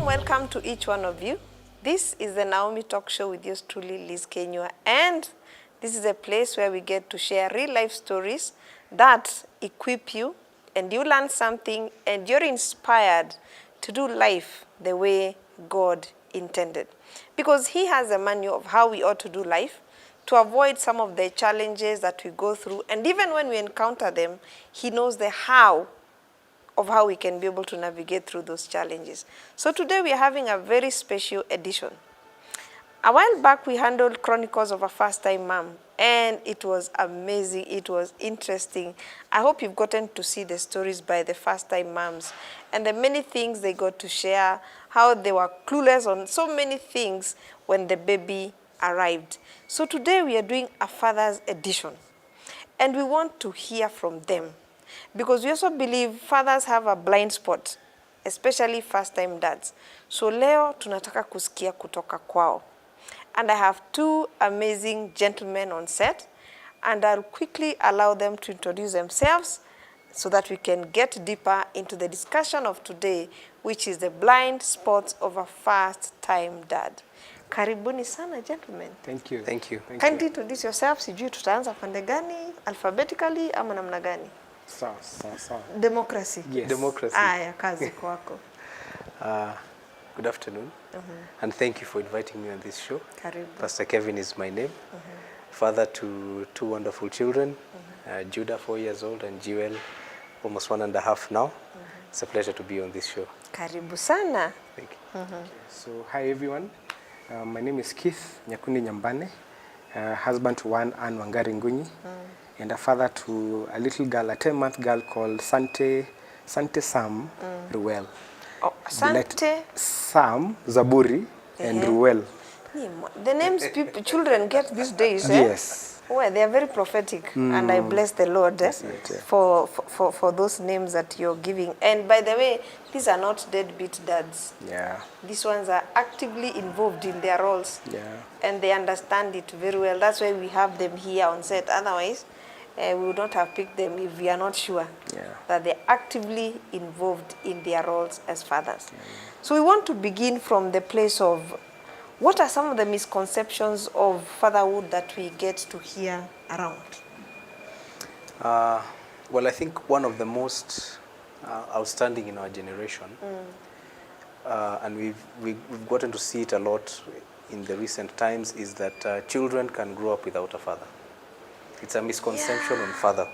welcome to each one of you. This is the Naomi Talk Show with yours truly, Liz Kenywa. And this is a place where we get to share real life stories that equip you and you learn something and you're inspired to do life the way God intended. Because He has a manual of how we ought to do life to avoid some of the challenges that we go through. And even when we encounter them, He knows the how of how we can be able to navigate through those challenges. So today we are having a very special edition. A while back we handled Chronicles of a First-Time Mom, and it was amazing, it was interesting. I hope you've gotten to see the stories by the first-time moms and the many things they got to share, how they were clueless on so many things when the baby arrived. So today we are doing a father's edition, and we want to hear from them. Because we also believe fathers have a blind spot, especially first-time dads. So leo tunataka kusikia kutoka kwao. And I have two amazing gentlemen on set, and I'll quickly allow them to introduce themselves so that we can get deeper into the discussion of today, which is the blind spots of a first-time dad. Karibuni sana, gentlemen. Thank you. Thank you. Kindly introduce yourselves. Sijui tutaanza pande gani, alphabetically ama namna gani? Sawa. Democracy. Yes. Democracy. Aya, kazi kwako. Good afternoon, and thank you for inviting me on this show. Karibu. Pastor Kevin is my name. Father to two wonderful children, Judah, 4 years old, and Jewel, almost 1.5 now. It's a pleasure to be on this show. Karibu sana. Thank you. So, hi everyone. My name is Keith Nyakundi Nyambane, husband to one Anne Wangari Ngunyi, and a father to a little girl, a 10-month girl called Sante Sam Ruel. Oh, Sante Sam Zaburi and Ruel. The names children get these days, Yes. Well, they are very prophetic, and I bless the Lord for those names that you're giving. And by the way, these are not deadbeat dads. Yeah. These ones are actively involved in their roles, and they understand it very well. That's why we have them here on set. Otherwise, we would not have picked them if we are not sure that they're actively involved in their roles as fathers. So we want to begin from the place of what are some of the misconceptions of fatherhood that we get to hear around? Well, I think one of the most outstanding in our generation, and we've gotten to see it a lot in the recent times, is that children can grow up without a father. It's a misconception on fatherhood.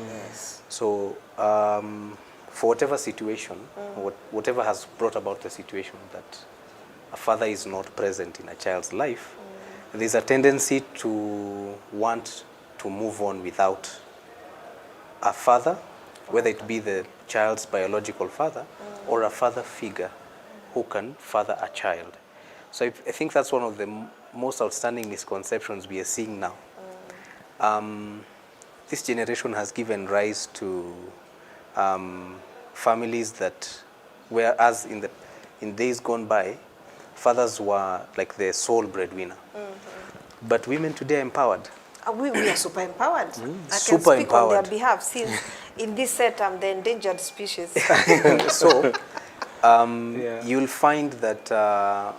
Yes. So for whatever situation, whatever has brought about the situation that a father is not present in a child's life, there's a tendency to want to move on without a father, whether it be the child's biological father or a father figure who can father a child. So I think that's one of the most outstanding misconceptions we are seeing now. This generation has given rise to families that, whereas in days gone by, fathers were like the sole breadwinner. But women today are empowered. We are super empowered. I can Super speak empowered. on their behalf, since in this set I'm the endangered species. So you'll find that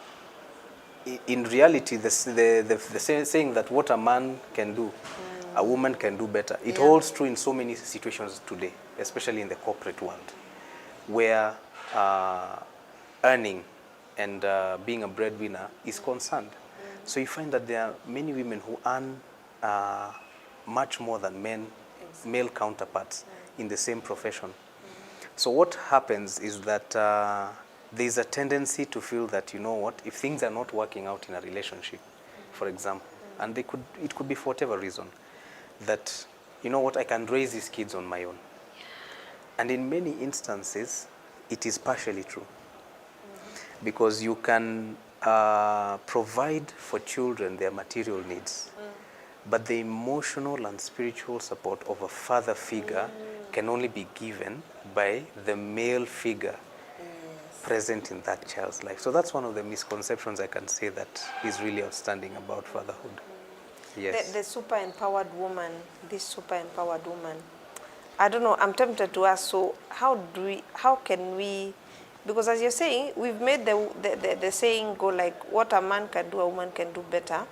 in reality, the saying that what a man can do, a woman can do better. It holds true in so many situations today, especially in the corporate world, where earning and being a breadwinner is concerned. So you find that there are many women who earn much more than male counterparts in the same profession. So what happens is that there's a tendency to feel that, you know what, if things are not working out in a relationship, for example, and it could be for whatever reason, that, you know what, I can raise these kids on my own. And in many instances, it is partially true. Because you can provide for children their material needs, but the emotional and spiritual support of a father figure can only be given by the male figure present in that child's life. So that's one of the misconceptions I can say that is really outstanding about fatherhood. Yes. The super empowered woman, this super empowered woman, I don't know, I'm tempted to ask, so how can we Because as you're saying, we've made the saying go like, what a man can do, a woman can do better.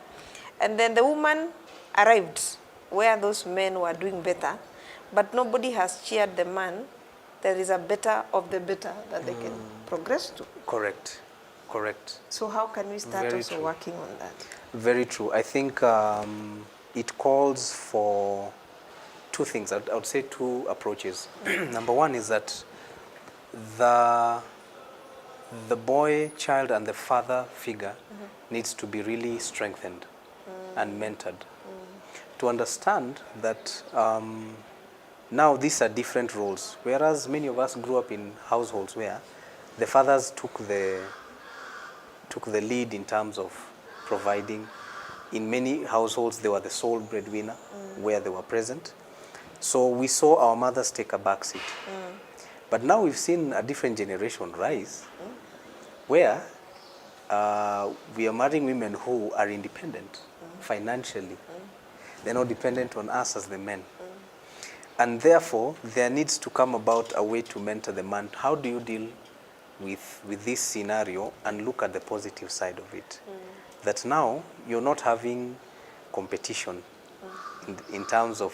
And then the woman arrived where those men were doing better, but nobody has cheered the man. There is a better of the better that they can progress to. Correct. Correct. So how can we start Very also true. working on that? Very true. I think it calls for two things. I would say two approaches. Number one is that the boy, child, and the father figure needs to be really strengthened and mentored to understand that now these are different roles. Whereas many of us grew up in households where the fathers took the lead in terms of providing. In many households, they were the sole breadwinner where they were present. So we saw our mothers take a back seat. But now we've seen a different generation rise where we are marrying women who are independent financially. They're not dependent on us as the men. And therefore, there needs to come about a way to mentor the man. How do you deal with this scenario and look at the positive side of it? That now you're not having competition in terms of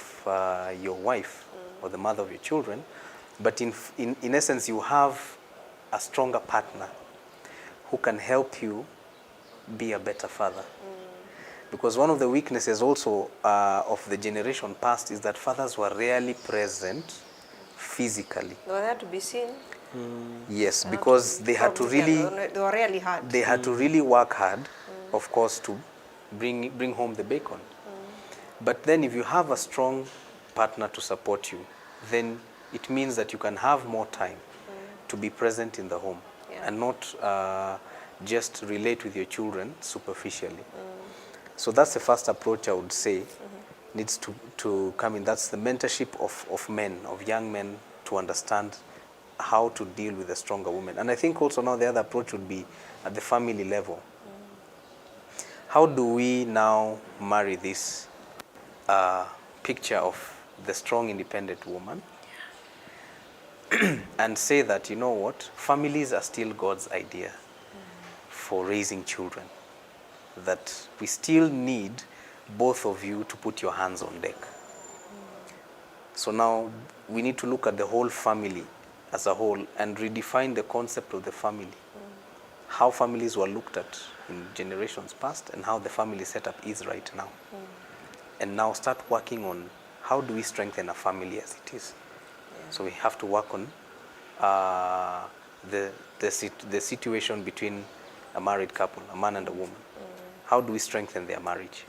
your wife or the mother of your children, but in essence you have a stronger partner who can help you be a better father. Because one of the weaknesses also of the generation past is that fathers were rarely present physically. They were there to be seen. Yes, because they had to really They were really hard. they had to really work hard, of course, to bring home the bacon. But then if you have a strong partner to support you, then it means that you can have more time to be present in the home and not just relate with your children superficially. So that's the first approach I would say needs to come in. That's the mentorship of men, of young men, to understand how to deal with a stronger woman. And I think also now the other approach would be at the family level. How do we now marry this picture of the strong, independent woman and say that, you know what, families are still God's idea for raising children, that we still need both of you to put your hands on deck. So now we need to look at the whole family as a whole and redefine the concept of the family, how families were looked at in generations past and how the family setup is right now. And now start working on how do we strengthen a family as it is. So we have to work on the situation between a married couple, a man and a woman. How do we strengthen their marriage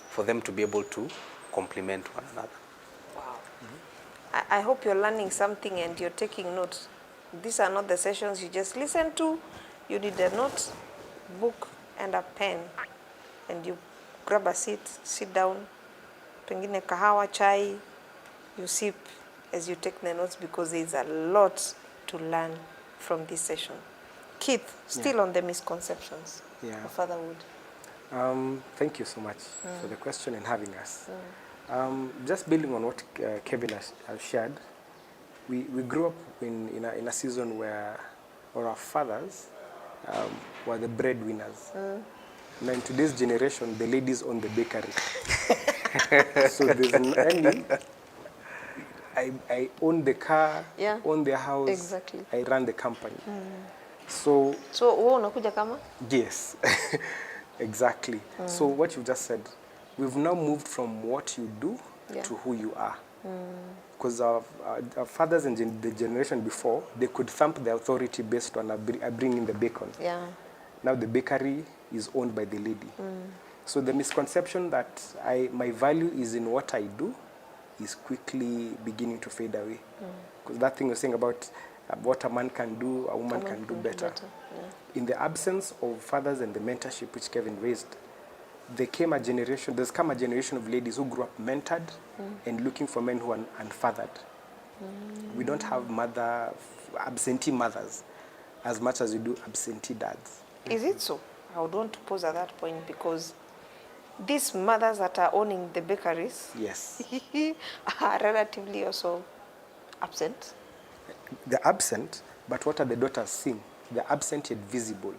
for them to be able to complement one another? Wow. I hope you're learning something and you're taking notes. These are not the sessions you just listen to. You need a note, book, and a pen. And you grab a seat, sit down, pengine kahawa, chai, you sip as you take the notes because there's a lot to learn from this session. Keith, still on the misconceptions of fatherhood. Thank you so much for the question and having us. Just building on what Kevin has shared, we grew up in a season where our fathers were the breadwinners. Now in today's generation, the ladies own the bakery. So there's any, I own the car, own the house, exactly. I run the company. So wewe unakuja kama? Yes, exactly. So what you just said, we've now moved from what you do to who you are. Because our fathers and the generation before, they could thump the authority based on bringing the bacon. Now the bakery is owned by the lady. So the misconception that my value is in what I do is quickly beginning to fade away. Because that thing you're saying about what a man can do, a woman can do better. In the absence of fathers and the mentorship which Kevin raised, there's come a generation of ladies who grew up mentored and looking for men who are unfathered. We don't have absentee mothers as much as we do absentee dads. Is it so? I would want to pause at that point because these mothers that are owning the bakeries Yes. are relatively also absent. They're absent, But what are the daughters seeing? They're absent yet visible.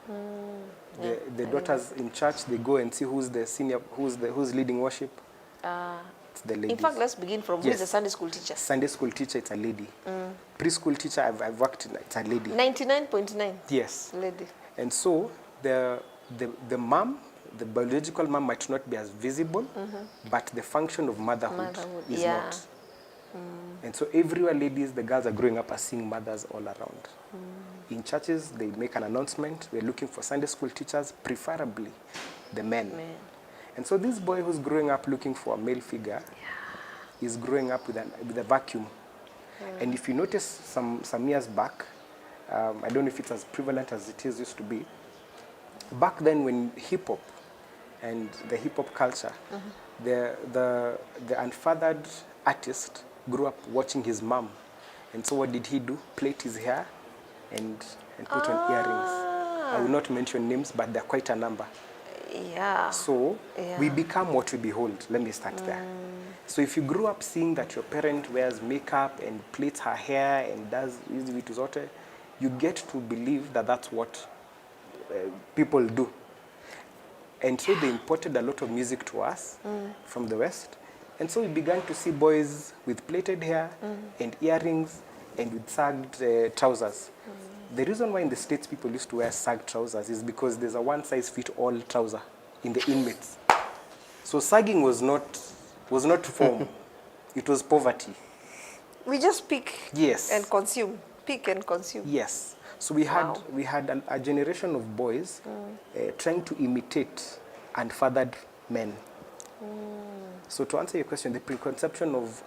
The daughters in church, they go and see who's the senior, who's leading worship. It's the ladies. In fact, let's begin from who is the Sunday school teacher. Sunday school teacher, it's a lady. Preschool teacher, I've worked in, it's a lady. 99.9. Yes. Lady. And so the mom, the biological mom might not be as visible, but the function of motherhood is not. And so everywhere ladies, the girls are growing up as seeing mothers all around. In churches, they make an announcement, we're looking for Sunday school teachers, preferably the men. And so this boy who's growing up looking for a male figure is growing up with a vacuum. And if you notice some years back, I don't know if it's as prevalent as it used to be, back then when hip-hop and the hip-hop culture, the unfathered artist grew up watching his mom. And so what did he do? Plait his hair and put on earrings. I will not mention names, but they're quite a number. Yeah. So we become what we behold. Let me start there. So if you grew up seeing that your parent wears makeup and plaits her hair and does vitu zote, you get to believe that that's what people do. And so they imported a lot of music to us from the West. And so we began to see boys with plaited hair and earrings and with sagged trousers. The reason why in the States people used to wear sagged trousers is because there's a one-size-fits-all trouser in the inmates. So sagging was not form. It was poverty. We just pick and consume. Pick and consume. Yes. So we had a generation of boys trying to imitate unfathered men. So to answer your question, the preconception of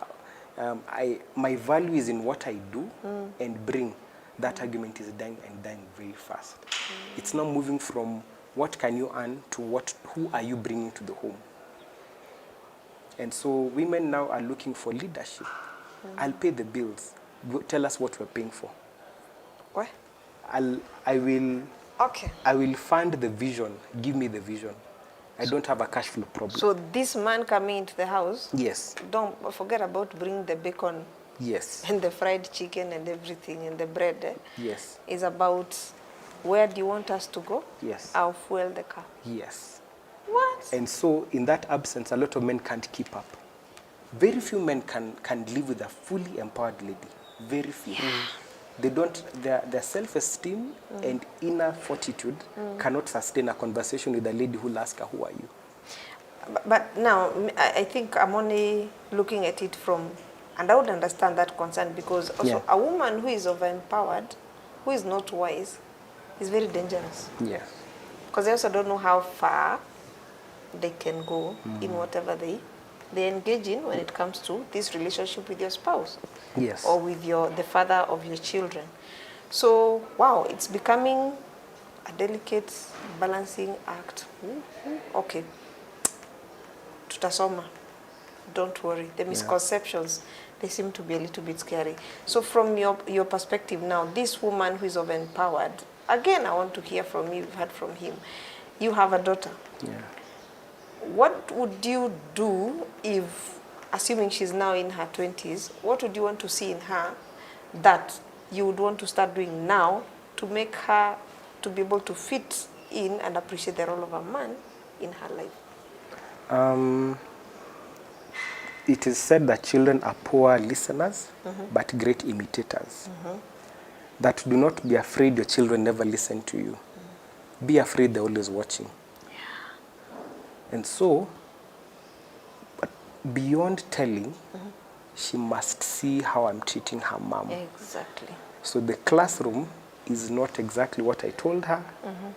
my value is in what I do and bring, that argument is dying very fast. It's not moving from what can you earn to who are you bringing to the home. And so women now are looking for leadership. I'll pay the bills. Tell us what we're paying for. What? I will fund the vision. Give me the vision. I don't have a cash flow problem. So this man coming into the house, yes, don't forget about bringing the bacon, yes, and the fried chicken and everything and the bread. Yes, is about where do you want us to go? Yes, I'll fuel the car. Yes. What? And so in that absence, a lot of men can't keep up. Very few men can live with a fully empowered lady. Very few. They don't, their self-esteem and inner fortitude cannot sustain a conversation with a lady who will ask her, who are you? But now, I think I'm only looking at it from, and I would understand that concern, because also a woman who is over-empowered, who is not wise, is very dangerous. Yes. Because they also don't know how far they can go in whatever they engage in when it comes to this relationship with your spouse. Yes. Or with the father of your children. So, wow, it's becoming a delicate balancing act. Okay. Tutasoma. Don't worry. The misconceptions, they seem to be a little bit scary. So from your perspective now, this woman who is over-empowered, again, I want to hear from you, you've heard from him. You have a daughter. Yeah. What would you do if, assuming she's now in her 20s, what would you want to see in her that you would want to start doing now to make her to be able to fit in and appreciate the role of a man in her life? It is said that children are poor listeners, but great imitators. That do not be afraid your children never listen to you. Be afraid they're always watching. And so, but beyond telling, she must see how I'm treating her mom. Exactly. So the classroom is not exactly what I told her,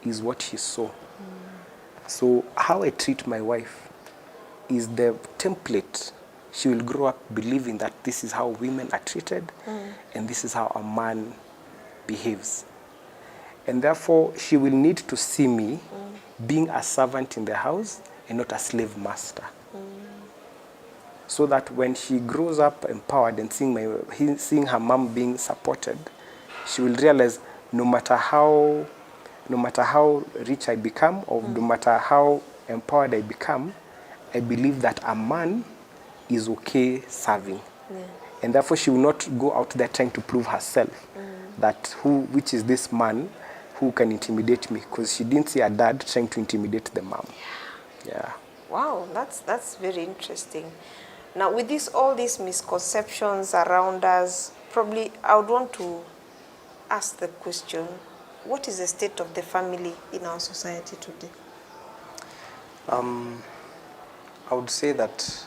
is what she saw. So how I treat my wife is the template. She will grow up believing that this is how women are treated, and this is how a man behaves. And therefore, she will need to see me being a servant in the house and not a slave master. So that when she grows up empowered and seeing her mom being supported, she will realize no matter how rich I become, or no matter how empowered I become, I believe that a man is okay serving. And therefore she will not go out there trying to prove herself. that which is this man who can intimidate me, because she didn't see her dad trying to intimidate the mom. Yeah. Wow, that's very interesting. Now, with all these misconceptions around us, probably I would want to ask the question, what is the state of the family in our society today? I would say that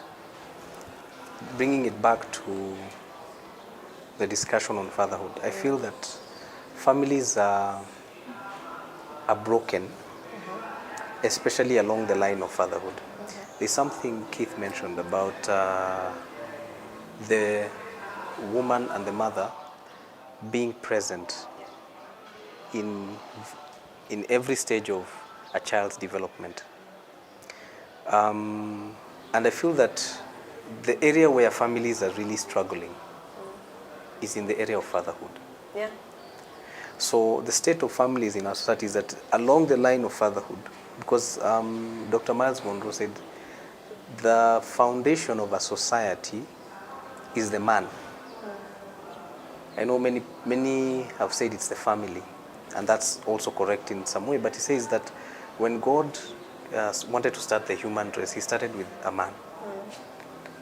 bringing it back to the discussion on fatherhood, I feel that families are broken, especially along the line of fatherhood. There's something Keith mentioned about the woman and the mother being present in every stage of a child's development. And I feel that the area where families are really struggling is in the area of fatherhood. Yeah. So the state of families in our society is that along the line of fatherhood, because Dr. Miles Monroe said, the foundation of a society is the man. I know many have said it's the family, and that's also correct in some way, but he says that when God wanted to start the human race, he started with a man.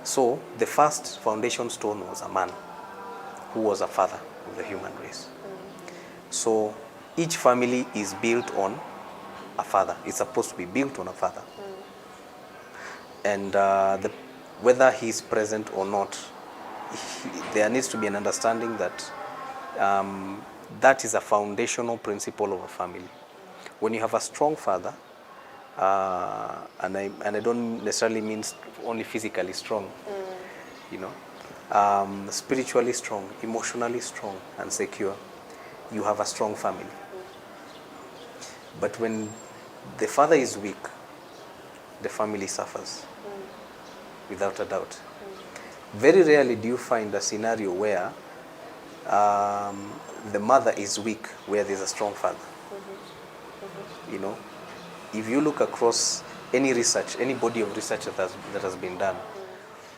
So the first foundation stone was a man who was a father of the human race. So each family is built on a father. It's supposed to be built on a father. And whether he's present or not, there needs to be an understanding that that is a foundational principle of a family. When you have a strong father, and I don't necessarily mean only physically strong, you know, spiritually strong, emotionally strong and secure, you have a strong family. But when the father is weak, the family suffers, without a doubt. Very rarely do you find a scenario where the mother is weak, where there's a strong father. You know, if you look across any research, any body of research that has been done,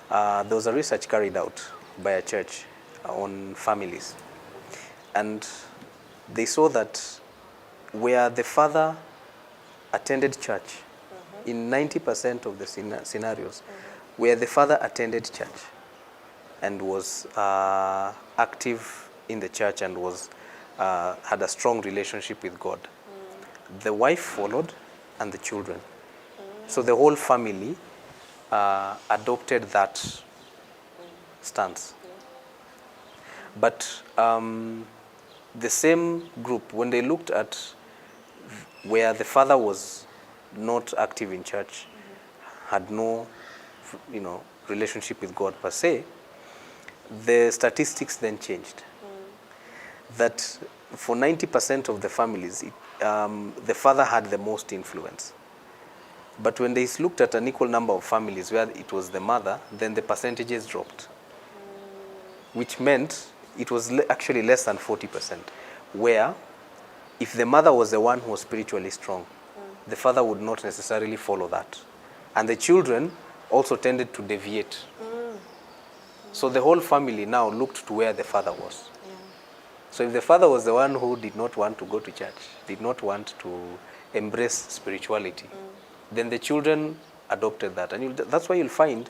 there was a research carried out by a church on families. And they saw that where the father attended church, in 90% of the scenarios, where the father attended church and was active in the church and was had a strong relationship with God, the wife followed and the children. So the whole family adopted that stance. But the same group, when they looked at where the father was not active in church, had no, relationship with God per se, the statistics then changed. That for 90% of the families, the father had the most influence. But when they looked at an equal number of families where it was the mother, then the percentages dropped, which meant it was actually less than 40%, where if the mother was the one who was spiritually strong, the father would not necessarily follow that. And the children also tended to deviate. So the whole family now looked to where the father was. So if the father was the one who did not want to go to church, did not want to embrace spirituality, then the children adopted that. And that's why you'll find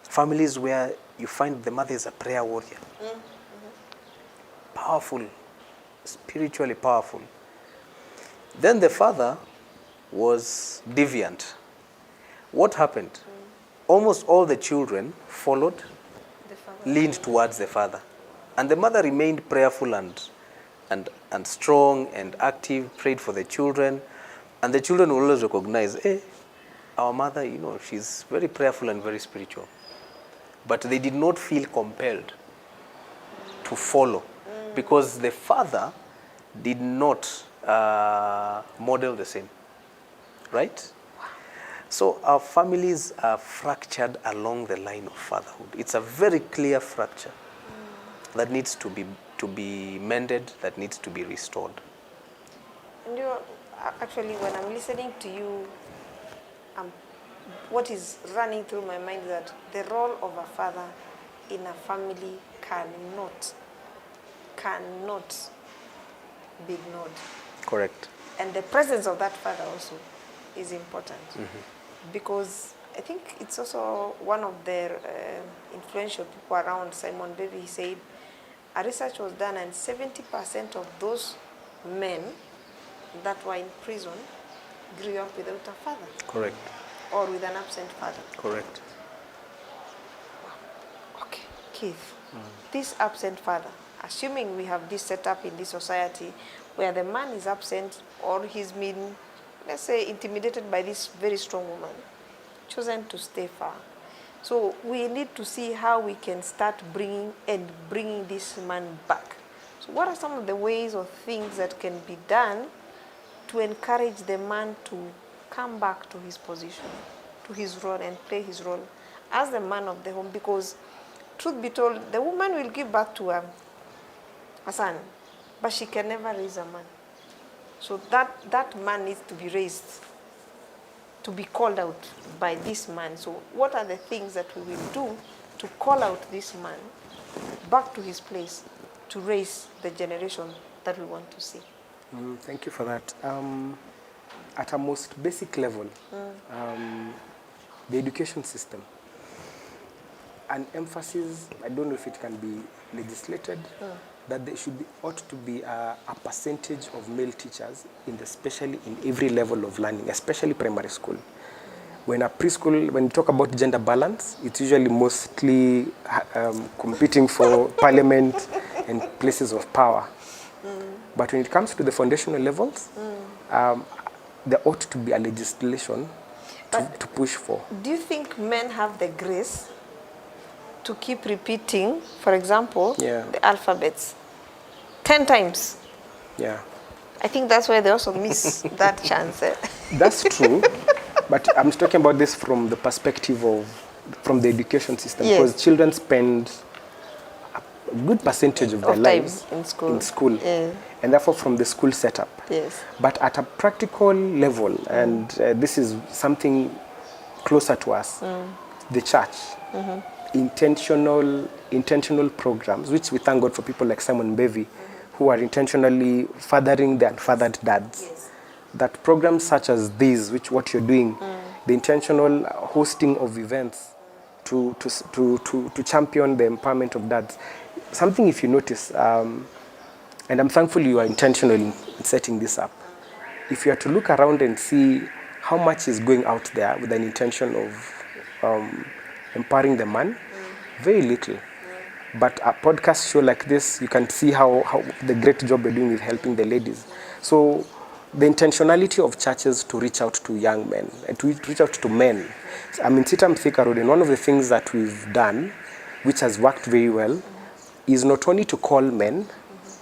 families where you find the mother is a prayer warrior. Powerful, spiritually powerful. Then the father was deviant. What happened? Almost all the children followed, leaned towards the father. And the mother remained prayerful and strong and active, prayed for the children. And the children will always recognize, our mother, she's very prayerful and very spiritual. But they did not feel compelled to follow because the father did not model the same. Right? So our families are fractured along the line of fatherhood. It's a very clear fracture that needs to be mended, that needs to be restored. And actually, when I'm listening to you, what is running through my mind is that the role of a father in a family cannot cannot be ignored. Correct. And the presence of that father also is important. Because I think it's also one of the influential people around Simon Bevy. He said a research was done and 70% of those men that were in prison grew up without a father. Correct. Or with an absent father. Correct. Okay, Keith, this absent father, assuming we have this set up in this society where the man is absent or he's been, let's say, intimidated by this very strong woman, chosen to stay far. So we need to see how we can start bringing this man back. So what are some of the ways or things that can be done to encourage the man to come back to his position, to his role, and play his role as the man of the home? Because truth be told, the woman will give birth to a son, but she can never raise a man. So that man needs to be raised, to be called out by this man. So what are the things that we will do to call out this man back to his place, to raise the generation that we want to see? Thank you for that. At a most basic level, the education system, an emphasis, I don't know if it can be legislated, that there ought to be a percentage of male teachers, especially in every level of learning, especially primary school. When you talk about gender balance, it's usually mostly competing for parliament and places of power. But when it comes to the foundational levels, there ought to be a legislation to push for. Do you think men have the grace to keep repeating, for example, the alphabets 10 times? Yeah. I think that's why they also miss that chance. That's true. But I'm talking about this from the perspective from the education system. Yes. Because children spend a good percentage of their lives in school. Yeah. And therefore from the school setup. Yes. But at a practical level, and this is something closer to us, the church, intentional programs, which we thank God for people like Simon Bevy, who are intentionally fathering the unfathered dads. Yes. That programs such as these, what you're doing, the intentional hosting of events to champion the empowerment of dads. Something, if you notice, and I'm thankful you are intentional in setting this up. If you are to look around and see how much is going out there with an intention of empowering the man, very little. But a podcast show like this, you can see how the great job we're doing with helping the ladies. So the intentionality of churches to reach out to young men, and to reach out to men. I mean, Sitam Thika Road, and one of the things that we've done, which has worked very well, is not only to call men,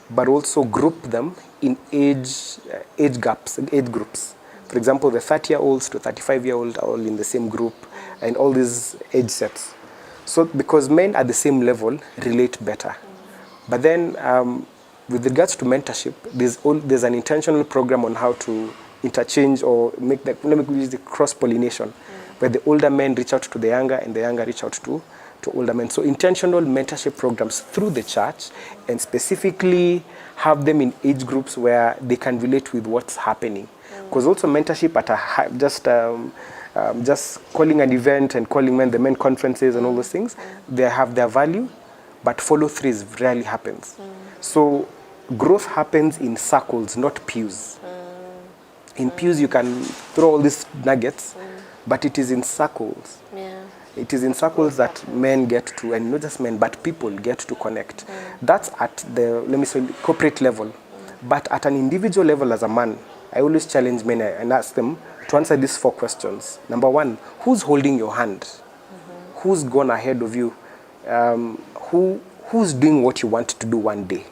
but also group them in age groups. For example, the 30-year-olds to 35-year-olds are all in the same group, and all these age sets. So because men at the same level relate better. But then with regards to mentorship, there's an intentional program on how to interchange or make the cross-pollination, where the older men reach out to the younger and the younger reach out to older men. So intentional mentorship programs through the church, and specifically have them in age groups where they can relate with what's happening. Because also mentorship at just calling an event and calling the men conferences and all those things, they have their value, but follow-through rarely happens. So growth happens in circles, not pews. In pews you can throw all these nuggets, but it is in circles. Yeah. It is in circles that men get to, and not just men, but people get to connect. That's at the, let me say, corporate level. But at an individual level as a man, I always challenge men and ask them to answer these 4 questions. Number 1, who's holding your hand? Who's gone ahead of you? Who's doing what you want to do one day?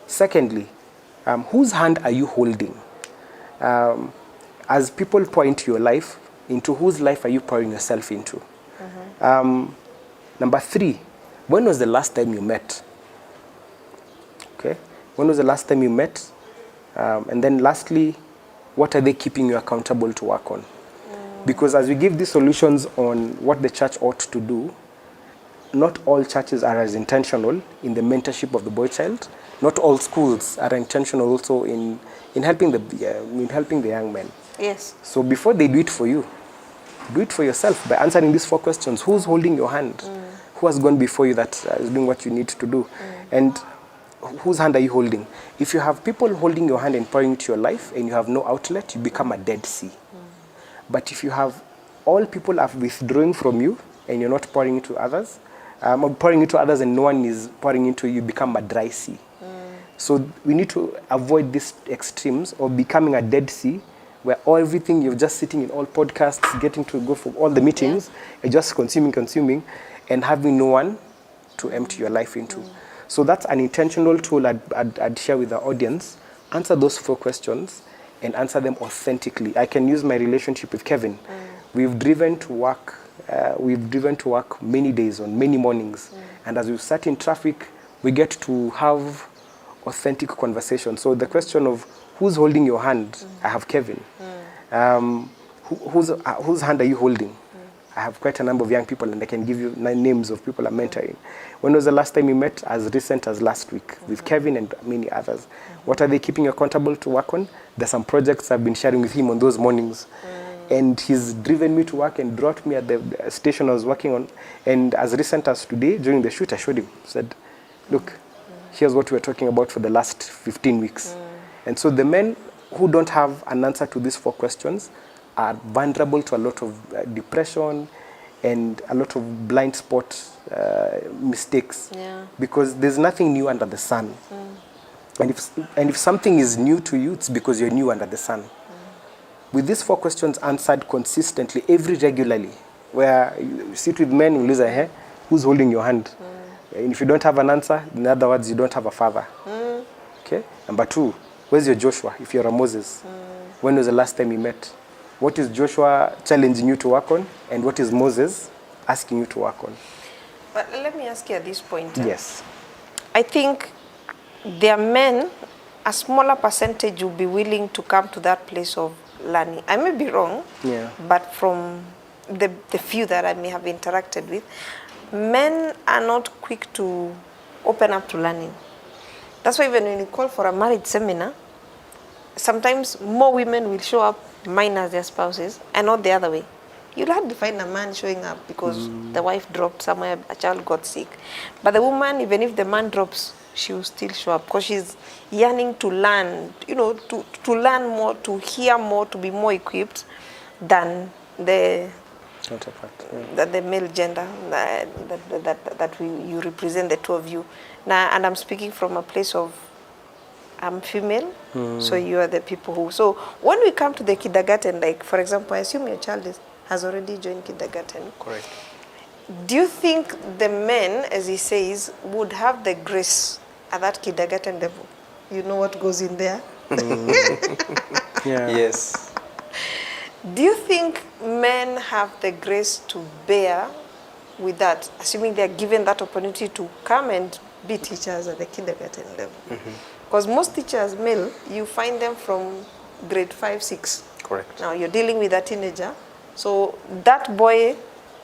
Secondly, whose hand are you holding? As people pour into your life, into whose life are you pouring yourself into? Number 3, when was the last time you met? Okay, when was the last time you met? And then lastly, what are they keeping you accountable to work on? Because as we give these solutions on what the church ought to do, not all churches are as intentional in the mentorship of the boy child. Not all schools are intentional also in helping the young men. Yes. So before they do it for you, do it for yourself by answering these 4 questions. Who's holding your hand? Who has gone before you that is doing what you need to do? And whose hand are you holding? If you have people holding your hand and pouring into your life and you have no outlet, you become a dead sea. But if you have all people are withdrawing from you and you're not pouring into others, or pouring into others and no one is pouring into you, you become a dry sea. So we need to avoid these extremes of becoming a dead sea where everything you're just sitting in all podcasts, getting to go for all the meetings, and just consuming, and having no one to empty your life into. So that's an intentional tool I'd share with the audience. Answer those 4 questions and answer them authentically. I can use my relationship with Kevin. We've driven to work. Many days on many mornings, and as we sat in traffic, we get to have authentic conversation. So the question of who's holding your hand, I have Kevin. Whose hand are you holding? I have quite a number of young people, and I can give you 9 names of people I'm mentoring. When was the last time you met? As recent as last week with Kevin and many others. What are they keeping you accountable to work on? There's some projects I've been sharing with him on those mornings. And he's driven me to work and brought me at the station I was working on. And as recent as today, during the shoot, I showed him, said, look, here's what we were talking about for the last 15 weeks. And so the men who don't have an answer to these 4 questions are vulnerable to a lot of depression and a lot of blind spot mistakes. Because there's nothing new under the sun. And if something is new to you, it's because you're new under the sun. With these 4 questions answered consistently, regularly, where you sit with men, you lose a hair, who's holding your hand? And if you don't have an answer, in other words, you don't have a father. Okay? Number 2, where's your Joshua if you're a Moses? When was the last time you met? What is Joshua challenging you to work on? And what is Moses asking you to work on? But let me ask you at this point. Yes. I think there are men, a smaller percentage will be willing to come to that place of learning. I may be wrong, but from the few that I may have interacted with, men are not quick to open up to learning. That's why even when you call for a marriage seminar, sometimes more women will show up minus their spouses and not the other way. You'll hardly find a man showing up because the wife dropped somewhere, a child got sick. But the woman, even if the man drops, she will still show up because she's yearning to learn, to learn more, to hear more, to be more equipped than the male gender that you represent, the 2 of you. Now, and I'm speaking from a place of I'm female, so you are the people who. So when we come to the kindergarten, like for example, I assume your child has already joined kindergarten. Correct. Do you think the men, as he says, would have the grace at that kindergarten level? You know what goes in there? Yes. Do you think men have the grace to bear with that, assuming they are given that opportunity to come and be teachers at the kindergarten level? Because most teachers, male, you find them from grade 5, 6. Correct. Now you're dealing with a teenager. So that boy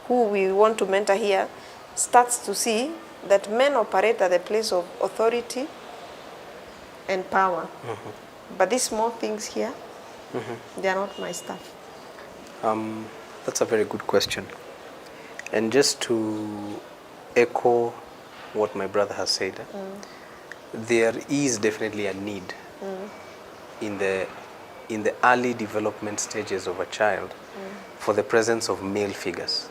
who we want to mentor here starts to see that men operate at the place of authority and power. But these small things here, they are not my stuff. That's a very good question. And just to echo what my brother has said, there is definitely a need in the early development stages of a child for the presence of male figures.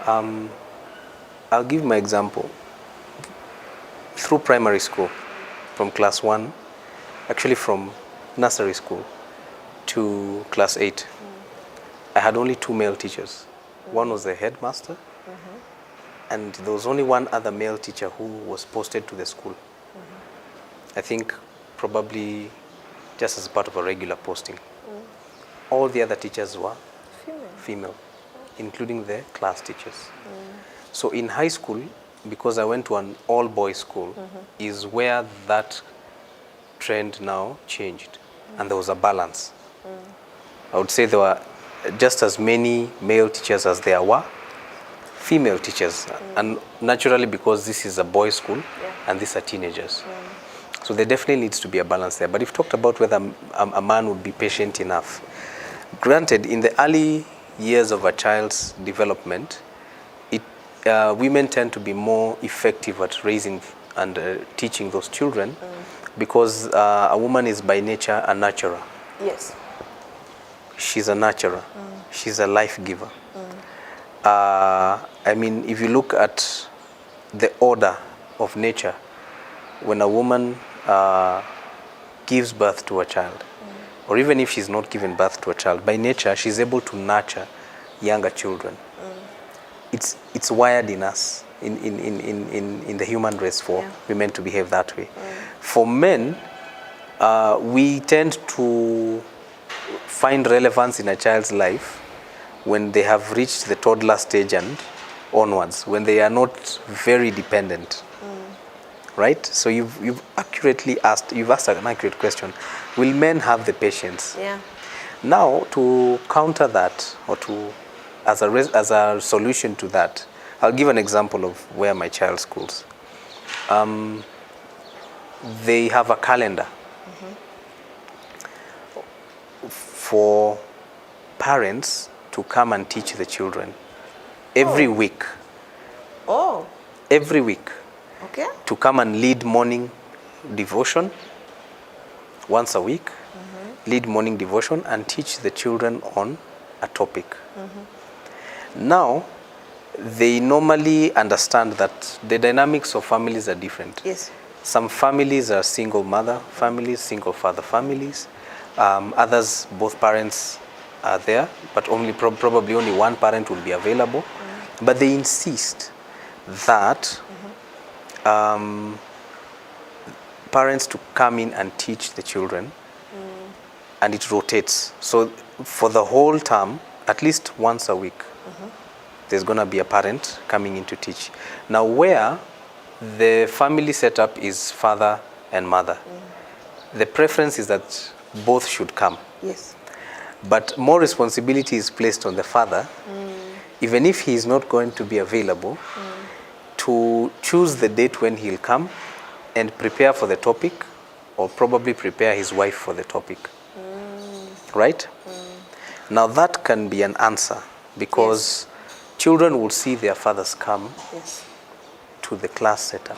I'll give my example. Through primary school, from class 1, actually from nursery school to class 8, I had only 2 male teachers. One was the headmaster, and there was only one other male teacher who was posted to the school. I think probably just as part of a regular posting. All the other teachers were female, including the class teachers. So in high school, because I went to an all-boys school, is where that trend now changed, and there was a balance. I would say there were just as many male teachers as there were female teachers, and naturally because this is a boys' school and these are teenagers. So there definitely needs to be a balance there. But you've talked about whether a man would be patient enough. Granted, in the early years of a child's development, women tend to be more effective at raising and teaching those children because a woman is by nature a nurturer. Yes. She's a nurturer. She's a life giver. I mean, if you look at the order of nature, when a woman gives birth to a child, or even if she's not given birth to a child, by nature she's able to nurture younger children. It's wired in us, in the human race for women to behave that way. For men, we tend to find relevance in a child's life when they have reached the toddler stage and onwards, when they are not very dependent. Right? So you've asked an accurate question. Will men have the patience? Yeah. Now, to counter that, or as a solution to that, I'll give an example of where my child schools. They have a calendar for parents to come and teach the children every week. Oh. Every week. Okay. To come and lead morning devotion once a week, lead morning devotion and teach the children on a topic. Now, they normally understand that the dynamics of families are different. Yes. Some families are single mother families, single father families. Others, both parents are there, but only probably only one parent will be available. But they insist that parents to come in and teach the children, and it rotates. So for the whole term, at least once a week, there's going to be a parent coming in to teach. Now, where the family setup is father and mother, the preference is that both should come. Yes. But more responsibility is placed on the father, even if he is not going to be available, to choose the date when he'll come and prepare for the topic, or probably prepare his wife for the topic. Right? Now that can be an answer, because children will see their fathers come to the class setup.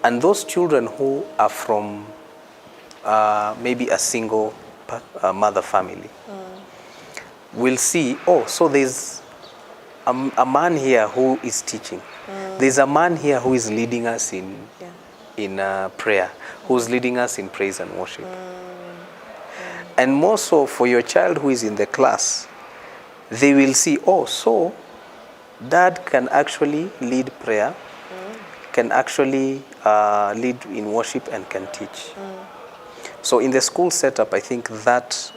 And those children who are from maybe a single mother family will see, oh, so there's a man here who is teaching. There's a man here who is leading us in prayer, who's leading us in praise and worship. And more so for your child who is in the class, they will see, oh, so dad can actually lead prayer, can actually lead in worship and can teach. So in the school setup, I think that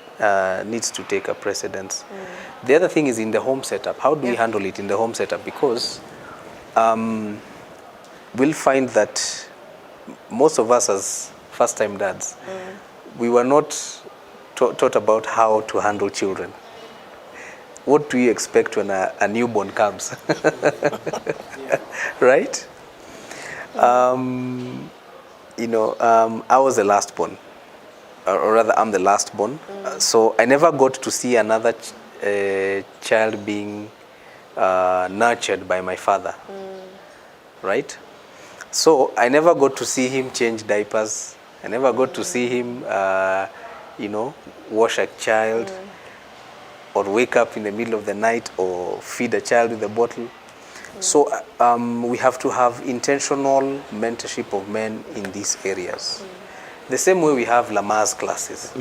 needs to take a precedence. The other thing is in the home setup. How do we handle it in the home setup? Because we'll find that most of us as first-time dads, we were not taught about how to handle children. What do you expect when a newborn comes? Right? I was the last born, or rather I'm the last born. So I never got to see another child being nurtured by my father. Right? So I never got to see him change diapers. I never got to see him, wash a child, or wake up in the middle of the night, or feed a child with a bottle. So we have to have intentional mentorship of men in these areas. The same way we have Lama's classes.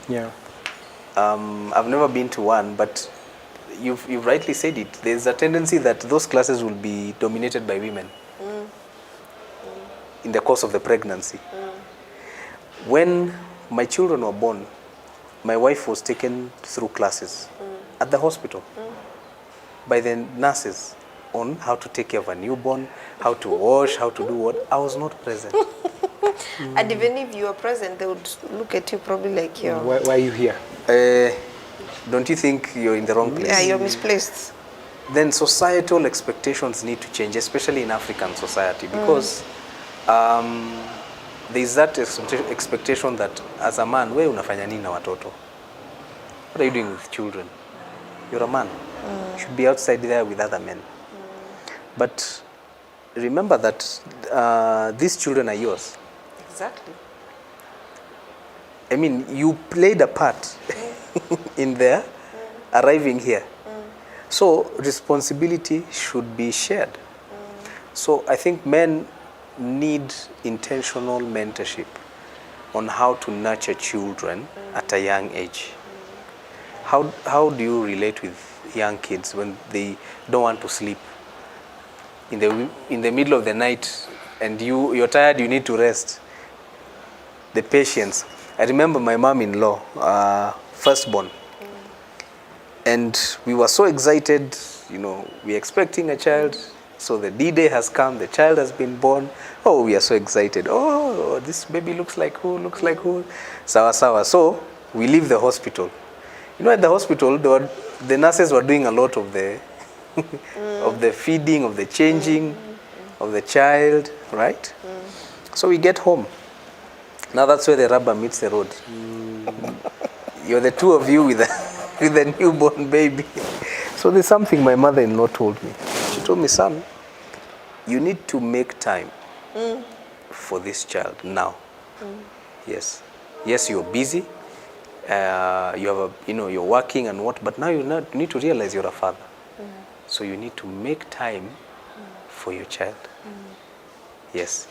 Yeah. I've never been to one, but you've rightly said it. There's a tendency that those classes will be dominated by women in the course of the pregnancy. When my children were born, my wife was taken through classes at the hospital by the nurses on how to take care of a newborn, how to wash, how to do what. I was not present. And even if you were present, they would look at you probably like you're... Why are you here? Don't you think you're in the wrong place? Yeah, you're misplaced. then societal expectations need to change, especially in African society, because there is that expectation that as a man, we unafanya nini na watoto? What are you doing with children? You're a man. You should be outside there with other men. But remember that these children are yours. Exactly. I mean, you played a part in their arriving here. So responsibility should be shared. So I think men need intentional mentorship on how to nurture children at a young age. How do you relate with young kids when they don't want to sleep in the middle of the night and you're tired, you need to rest? The patience. I remember my mom-in-law, firstborn, and we were so excited, you know, we're expecting a child. So the D-Day has come, the child has been born. Oh, we are so excited. Oh, this baby looks like who, Sawa sawa. So we leave the hospital. You know, at the hospital, the nurses were doing a lot of the of the feeding, of the changing of the child, right? So we get home. Now that's where the rubber meets the road. You're the two of you with a newborn baby. So there's something my mother-in-law told me. She told me, son, you need to make time for this child now. Yes, you're busy. You have you're working and what, but now you need to realize you're a father. So you need to make time for your child. Yes.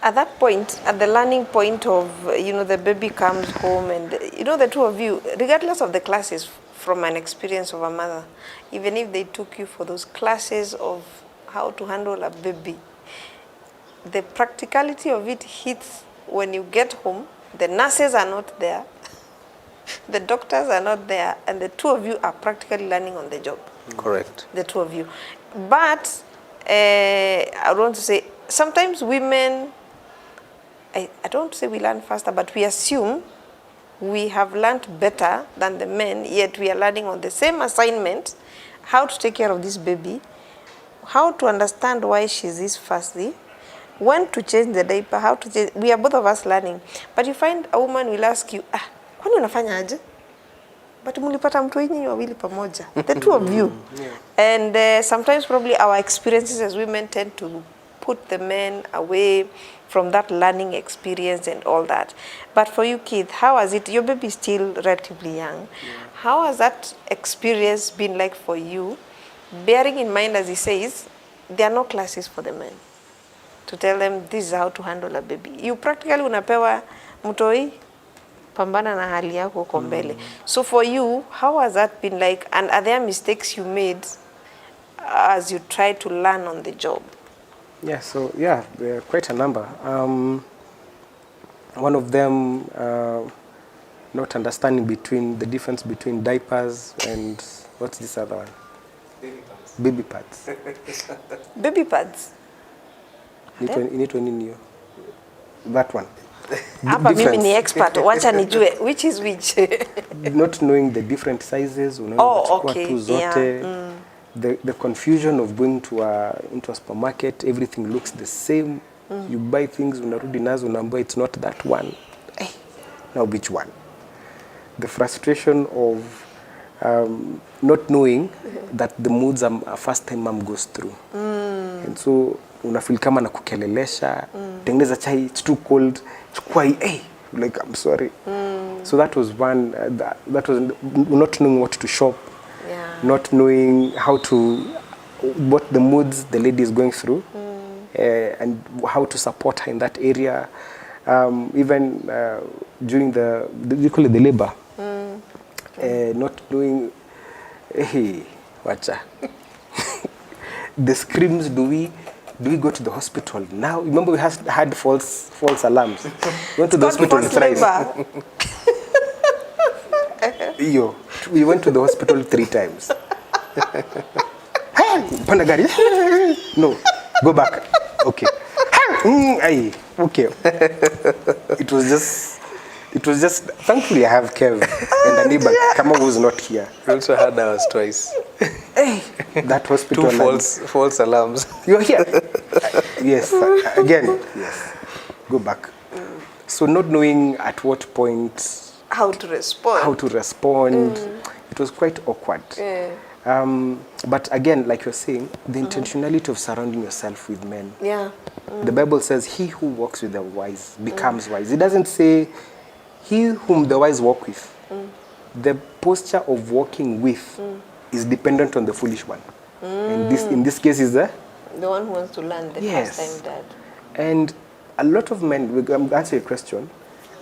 At that point, at the learning point of, the baby comes home and, the two of you, regardless of the classes, from an experience of a mother, even if they took you for those classes of how to handle a baby, the practicality of it hits when you get home. The nurses are not there, the doctors are not there, and the two of you are practically learning on the job. Correct. The two of you. But I want to say, sometimes women, I don't say we learn faster, but we assume we have learned better than the men, yet we are learning on the same assignment, how to take care of this baby, how to understand why she's this fussy, when to change the diaper, how to change. We are both of us learning. But you find a woman will ask you, kwani unafanya aje? But mulipata mtu nyinyi wawili pamoja. The two of you. And sometimes probably our experiences as women tend to put the men away from that learning experience and all that. But for you, Keith, how has it, your baby is still relatively young, how has that experience been like for you, bearing in mind, as he says, there are no classes for the men to tell them this is how to handle a baby. You practically unapewa mtoi, pambana na hali yako uko mbele. So for you, how has that been like, and are there mistakes you made as you try to learn on the job? Yeah, so there are quite a number. One of them, not understanding the difference between diapers and what's this other one? Baby pads. Baby pads? Inaitwa nini hiyo? That one. Hapa mimi ni expert, wacha nijue which is which. Not knowing the different sizes, unachukua tu zote. The confusion of going into a supermarket, everything looks the same. You buy things, unarudi nazo, unaambiwa it's not that one. Now which one? The frustration of not knowing that the moods a first time mom goes through. And so unafeel kama na kukelelesha, tengeneza chai, it's too cold, chukua hii, like I'm sorry. So that was one, that was not knowing what to shop. Not knowing what the moods the lady is going through, and how to support her in that area. Even during you call it the labor, not knowing, wacha. The screams, do we go to the hospital now? Remember we had false alarms. Went to the hospital thrice. We went to the hospital 3 times. Panda gari. No, go back. Okay. Okay. It was just. Thankfully, I have Kev and a neighbor, Kama, who's not here. We also had ours twice. Hey, that hospital. Two false alarms. You're here. Yes, again, yes. Go back. So not knowing at what point How to respond. it was quite awkward. Yeah. But again, like you're saying, the intentionality of surrounding yourself with men. Yeah. The Bible says, he who walks with the wise becomes wise. It doesn't say, he whom the wise walk with. The posture of walking with is dependent on the foolish one. And this, in this case, is the one who wants to learn the Yes. first time, Dad. And a lot of men, I'm answer your question,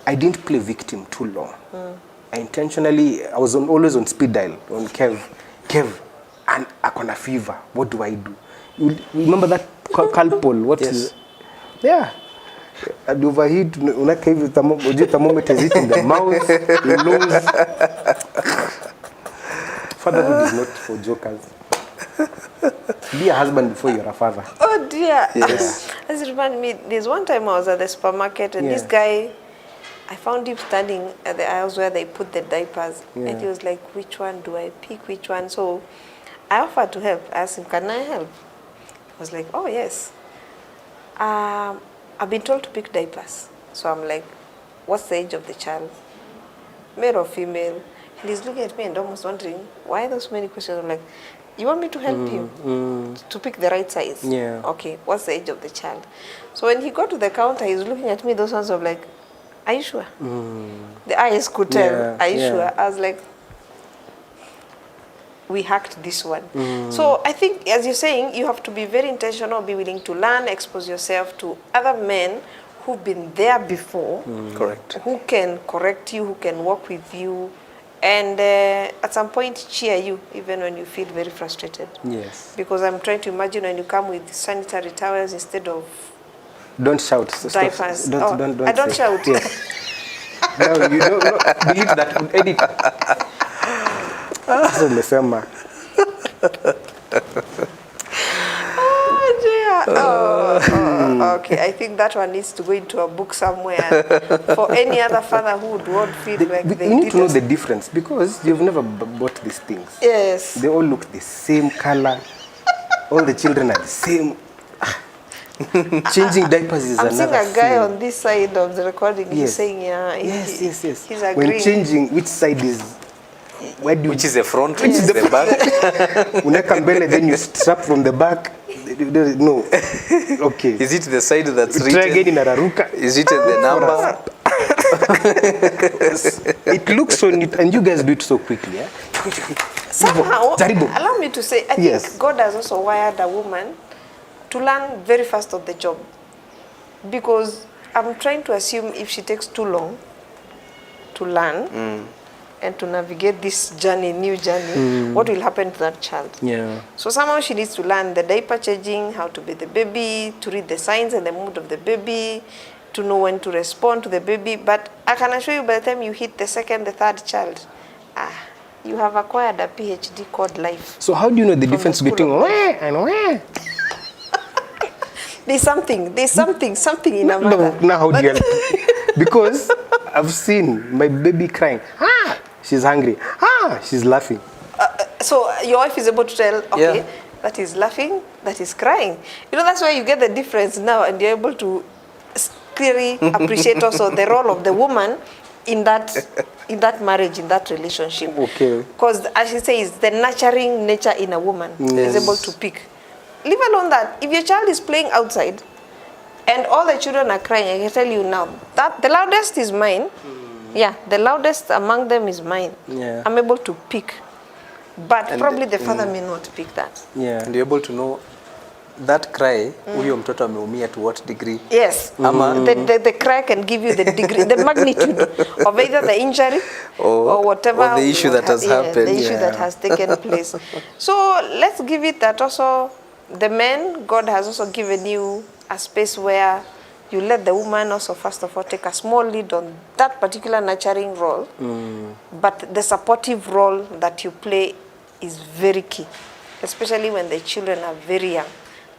I didn't play victim too long. I intentionally, I was always on speed dial, on Kev, and I got a fever. What do I do? You remember that Calpol? What Yes. is? Yeah. And overheat, unaka hivi thermometer is it in the mouth, your lungs. Fatherhood is not for jokers. Be a husband before you're a father. Oh dear. Yes. This reminds me, there's one time I was at the supermarket and this Yeah. guy, I found him standing at the aisles where they put the diapers. Yeah. And he was like, which one do I pick, which one? So I offered to help. I asked him, can I help? He was like, oh yes. I've been told to pick diapers. So I'm like, what's the age of the child? Male or female? And he's looking at me and almost wondering, why those many questions? I'm like, you want me to help you to pick the right size? Yeah. Okay, what's the age of the child? So when he got to the counter, he's looking at me, those ones of like, are you sure? The eyes could tell, Yeah, are you yeah. sure? I was like, we hacked this one. So I think, as you're saying, you have to be very intentional, be willing to learn, expose yourself to other men who've been there before, Correct. who can correct you, who can work with you, and at some point cheer you, even when you feel very frustrated. Yes. Because I'm trying to imagine when you come with sanitary towels instead of Don't shout. Stop. diapers. Don't I don't say. shout. Yes. No, you don't delete that. Edit. Sasa umesema. Oh dear. Oh, okay. I think that one needs to go into a book somewhere for any other father who would feel like they You need to know didn't. the difference because you've never bought these things. Yes. They all look the same color. All the children are the same. Changing diapers is I'm another seeing a guy thing. on this side of the recording. He's Yes. saying, yeah. Yes. He's agreeing. When changing, which side is? Where do you? Which is the front, which is the back. Unaweka mbele, then you strap from the back. No. Okay. Is it the side that's Try again written? in Araruka. Is it the number? It looks so neat, and you guys do it so quickly. Yeah? Somehow, Jaribu. allow me to say, I Yes. think God has also wired a woman to learn very fast on the job. Because I'm trying to assume if she takes too long to learn and to navigate this journey, new journey, what will happen to that child? Yeah. So somehow she needs to learn the diaper changing, how to be the baby, to read the signs and the mood of the baby, to know when to respond to the baby. But I can assure you by the time you hit the second, the third child, you have acquired a PhD called life. So how do you know the From the difference school between of wah and wah? There's something in a mother. No, now how do you help? Because I've seen my baby crying. She's hungry. She's laughing. So your wife is able to tell, okay, Yeah. that is laughing, that is crying. You know, that's why you get the difference now, and you're able to clearly appreciate also the role of the woman in that marriage, in that relationship. Okay. Because as she says, the nurturing nature in a woman is able to pick. Leave alone that if your child is playing outside and all the children are crying, I can tell you now that the loudest is mine. Yeah, the loudest among them is mine. Yeah. I'm able to pick. But And, probably the father may not pick that. Yeah. And you're able to know that cry, huyo mtoto ameumia to what degree? Yes. The cry can give you the degree, the magnitude of either the injury or whatever. or the issue that has happened. The issue that Yeah. has taken place. So let's give it that also the men, God has also given you a space where you let the woman also first of all take a small lead on that particular nurturing role. But the supportive role that you play is very key, especially when the children are very young.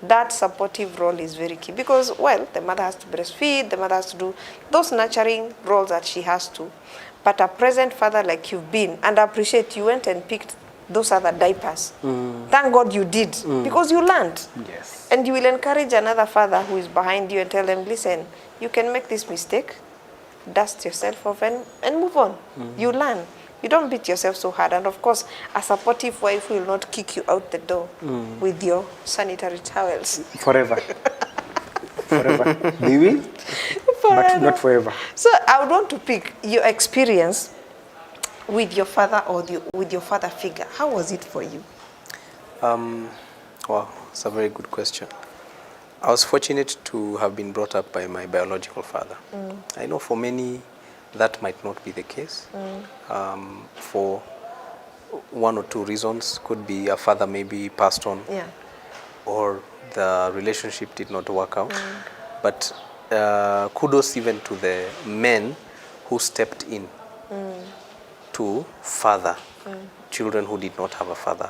That supportive role is very key because, well, the mother has to breastfeed, the mother has to do those nurturing roles that she has to. But a present father like you've been, and I appreciate you went and picked those other diapers. Thank God you did, because you learned. Yes. And you will encourage another father who is behind you and tell them, listen, you can make this mistake, dust yourself off and move on. You learn. You don't beat yourself so hard. And of course, a supportive wife will not kick you out the door with your sanitary towels. Forever. Forever. They will, but not forever. So I would want to pick your experience with your father or with your father figure. How was it for you? Wow, it's a very good question. I was fortunate to have been brought up by my biological father. I know for many that might not be the case. For one or two reasons. Could be a father maybe passed on, Yeah. or the relationship did not work out. But kudos even to the men who stepped in to father children who did not have a father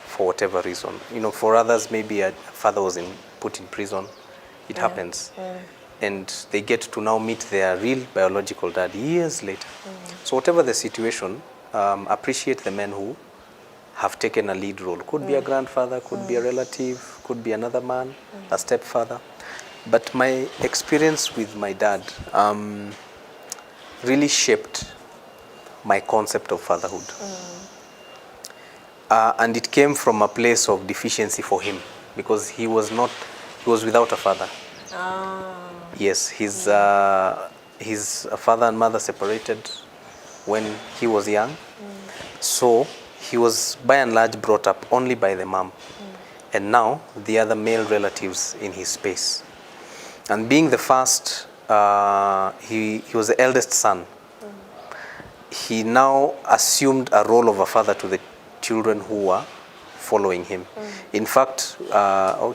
for whatever reason. You know, for others maybe a father was put in prison. It happens. And they get to now meet their real biological dad years later. So whatever the situation, appreciate the men who have taken a lead role. Could be a grandfather, could be a relative, could be another man, a stepfather. But my experience with my dad really shaped my concept of fatherhood. And it came from a place of deficiency for him, because he was without a father. Yes, his father and mother separated when he was young. So he was by and large brought up only by the mom. And now the other male relatives in his space. And being the first, he was the eldest son. He now assumed a role of a father to the children who were following him. In fact,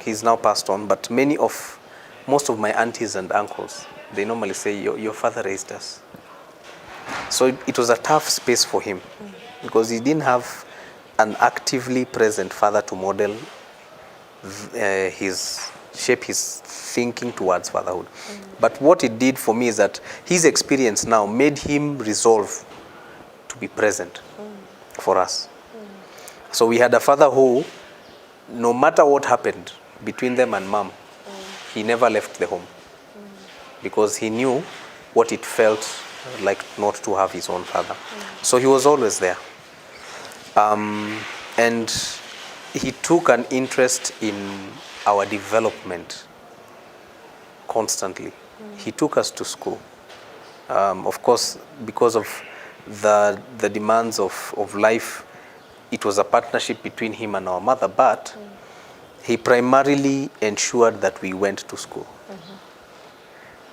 he's now passed on, but most of my aunties and uncles, they normally say, your father raised us. So it was a tough space for him, because he didn't have an actively present father to model shape his thinking towards fatherhood. But what it did for me is that his experience now made him resolve to be present for us. So we had a father who, no matter what happened between them and mom, he never left the home, because he knew what it felt like not to have his own father. So he was always there. And he took an interest in our development constantly. He took us to school. Of course, because of the demands of life, it was a partnership between him and our mother, but he primarily ensured that we went to school.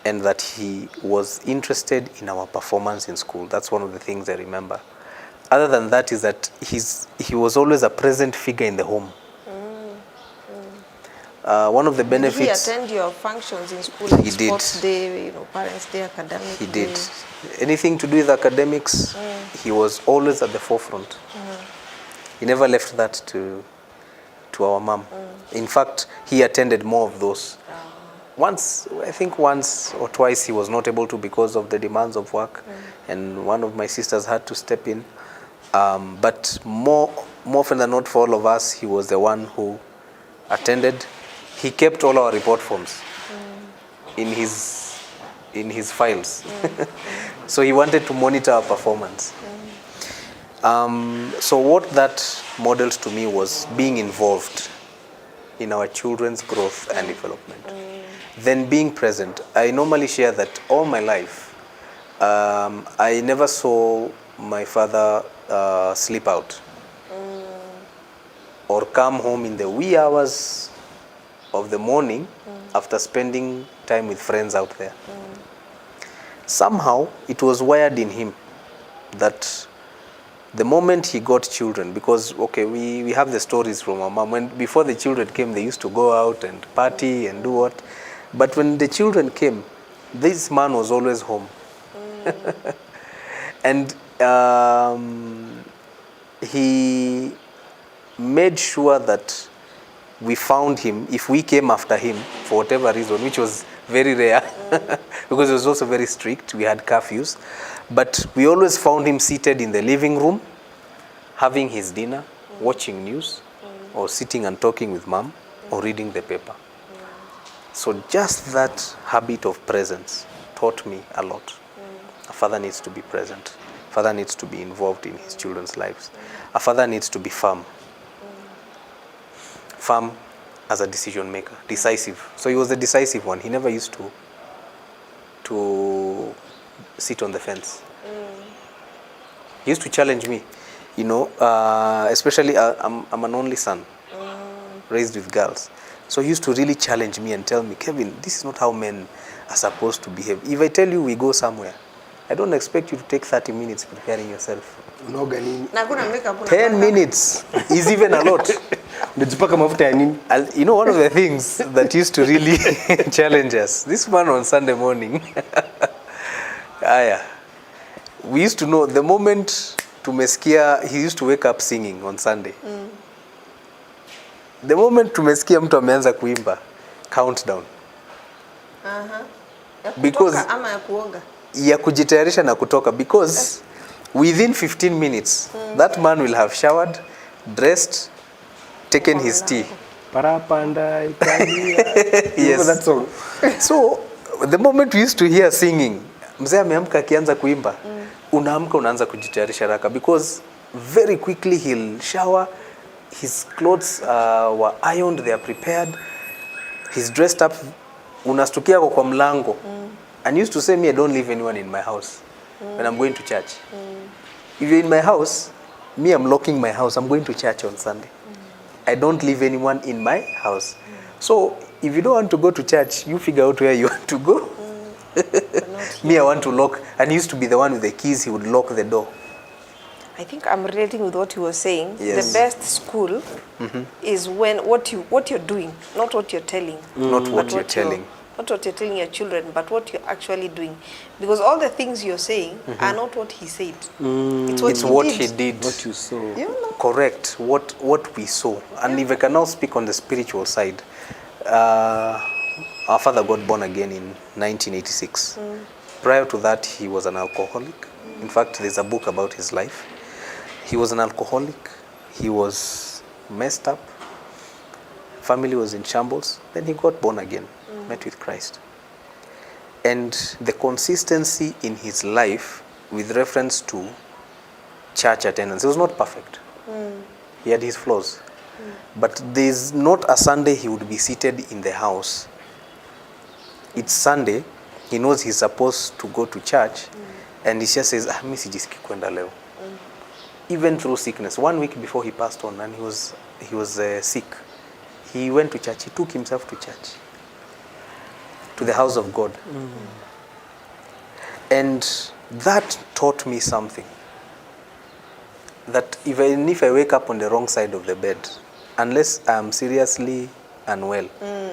And that he was interested in our performance in school. That's one of the things I remember. Other than that is that he was always a present figure in the home. One of the benefits... Did he attend your functions in school, like sports day, parents' day, academic He day? did. Anything to do with academics, he was always at the forefront. He never left that to our mom. In fact, he attended more of those. I think once or twice he was not able to because of the demands of work, and one of my sisters had to step in. But more often than not, for all of us, he was the one who attended. He kept all our report forms in his files. So he wanted to monitor our performance. So what that modeled to me was being involved in our children's growth and development. Then being present. I normally share that all my life, I never saw my father sleep out or come home in the wee hours of the morning after spending time with friends out there. Somehow it was wired in him that the moment he got children, because we have the stories from our mom, before the children came, they used to go out and party and do what. But when the children came, this man was always home. And he made sure that we found him if we came after him for whatever reason, which was very rare because it was also very strict. We had curfews. But we always found him seated in the living room having his dinner, watching news, or sitting and talking with mom, or reading the paper. So just that habit of presence taught me a lot. A father needs to be present. A father needs to be involved in his children's lives. A father needs to be firm. Firm as a decision maker, decisive. So he was the decisive one. He never used to sit on the fence. He used to challenge me, you know, especially I'm an only son, raised with girls. So he used to really challenge me and tell me, Kevin, this is not how men are supposed to behave. If I tell you we go somewhere, I don't expect you to take 30 minutes preparing yourself. Unaoga nini? Na kuna makeup 10 minutes is even a lot. Unajipaka mafuta ya nini? You know, one of the things that used to really challenge us, this man on Sunday morning, we used to know the moment tumesikia, he used to wake up singing on Sunday. The moment tumesikia mtu ameanza kuimba, countdown. Because ama ya kuoga. Ya kujitayarisha na kutoka, because within 15 minutes, that man will have showered, dressed, taken his tea. Parapanda Italia. Yes. That song. So the moment we used to hear singing, mzee ameamka akianza kuimba, unaamka unaanza kujitayarisha haraka, because very quickly he'll shower, his clothes were ironed, they are prepared, he's dressed up, unastukia kwa mlango. And used to say me, I don't leave anyone in my house when I'm going to church. If you're in my house, me, I'm locking my house. I'm going to church on Sunday. I don't leave anyone in my house. So if you don't want to go to church, you figure out where you want to go. Me, I want to lock. And he used to be the one with the keys. He would lock the door. I think I'm relating with what you were saying. Yes. The best school is when what you're doing, not what you're telling. Not what But you're telling. Not what you're telling your children, but what you're actually doing. Because all the things you're saying are not what he said. It's what he did. What you saw. You know? Correct. What we saw. And if I can now speak on the spiritual side, our father got born again in 1986. Prior to that, he was an alcoholic. In fact, there's a book about his life. He was an alcoholic. He was messed up. Family was in shambles. Then he got born again, met with Christ. And the consistency in his life with reference to church attendance, it was not perfect. He had his flaws. But there's not a Sunday he would be seated in the house. It's Sunday, he knows he's supposed to go to church, and he just says, mi sijiski kwenda leo. Even through sickness. 1 week before he passed on, and he was sick, he went to church. He took himself to church, to the house of God. And that taught me something. That even if I wake up on the wrong side of the bed, unless I'm seriously unwell.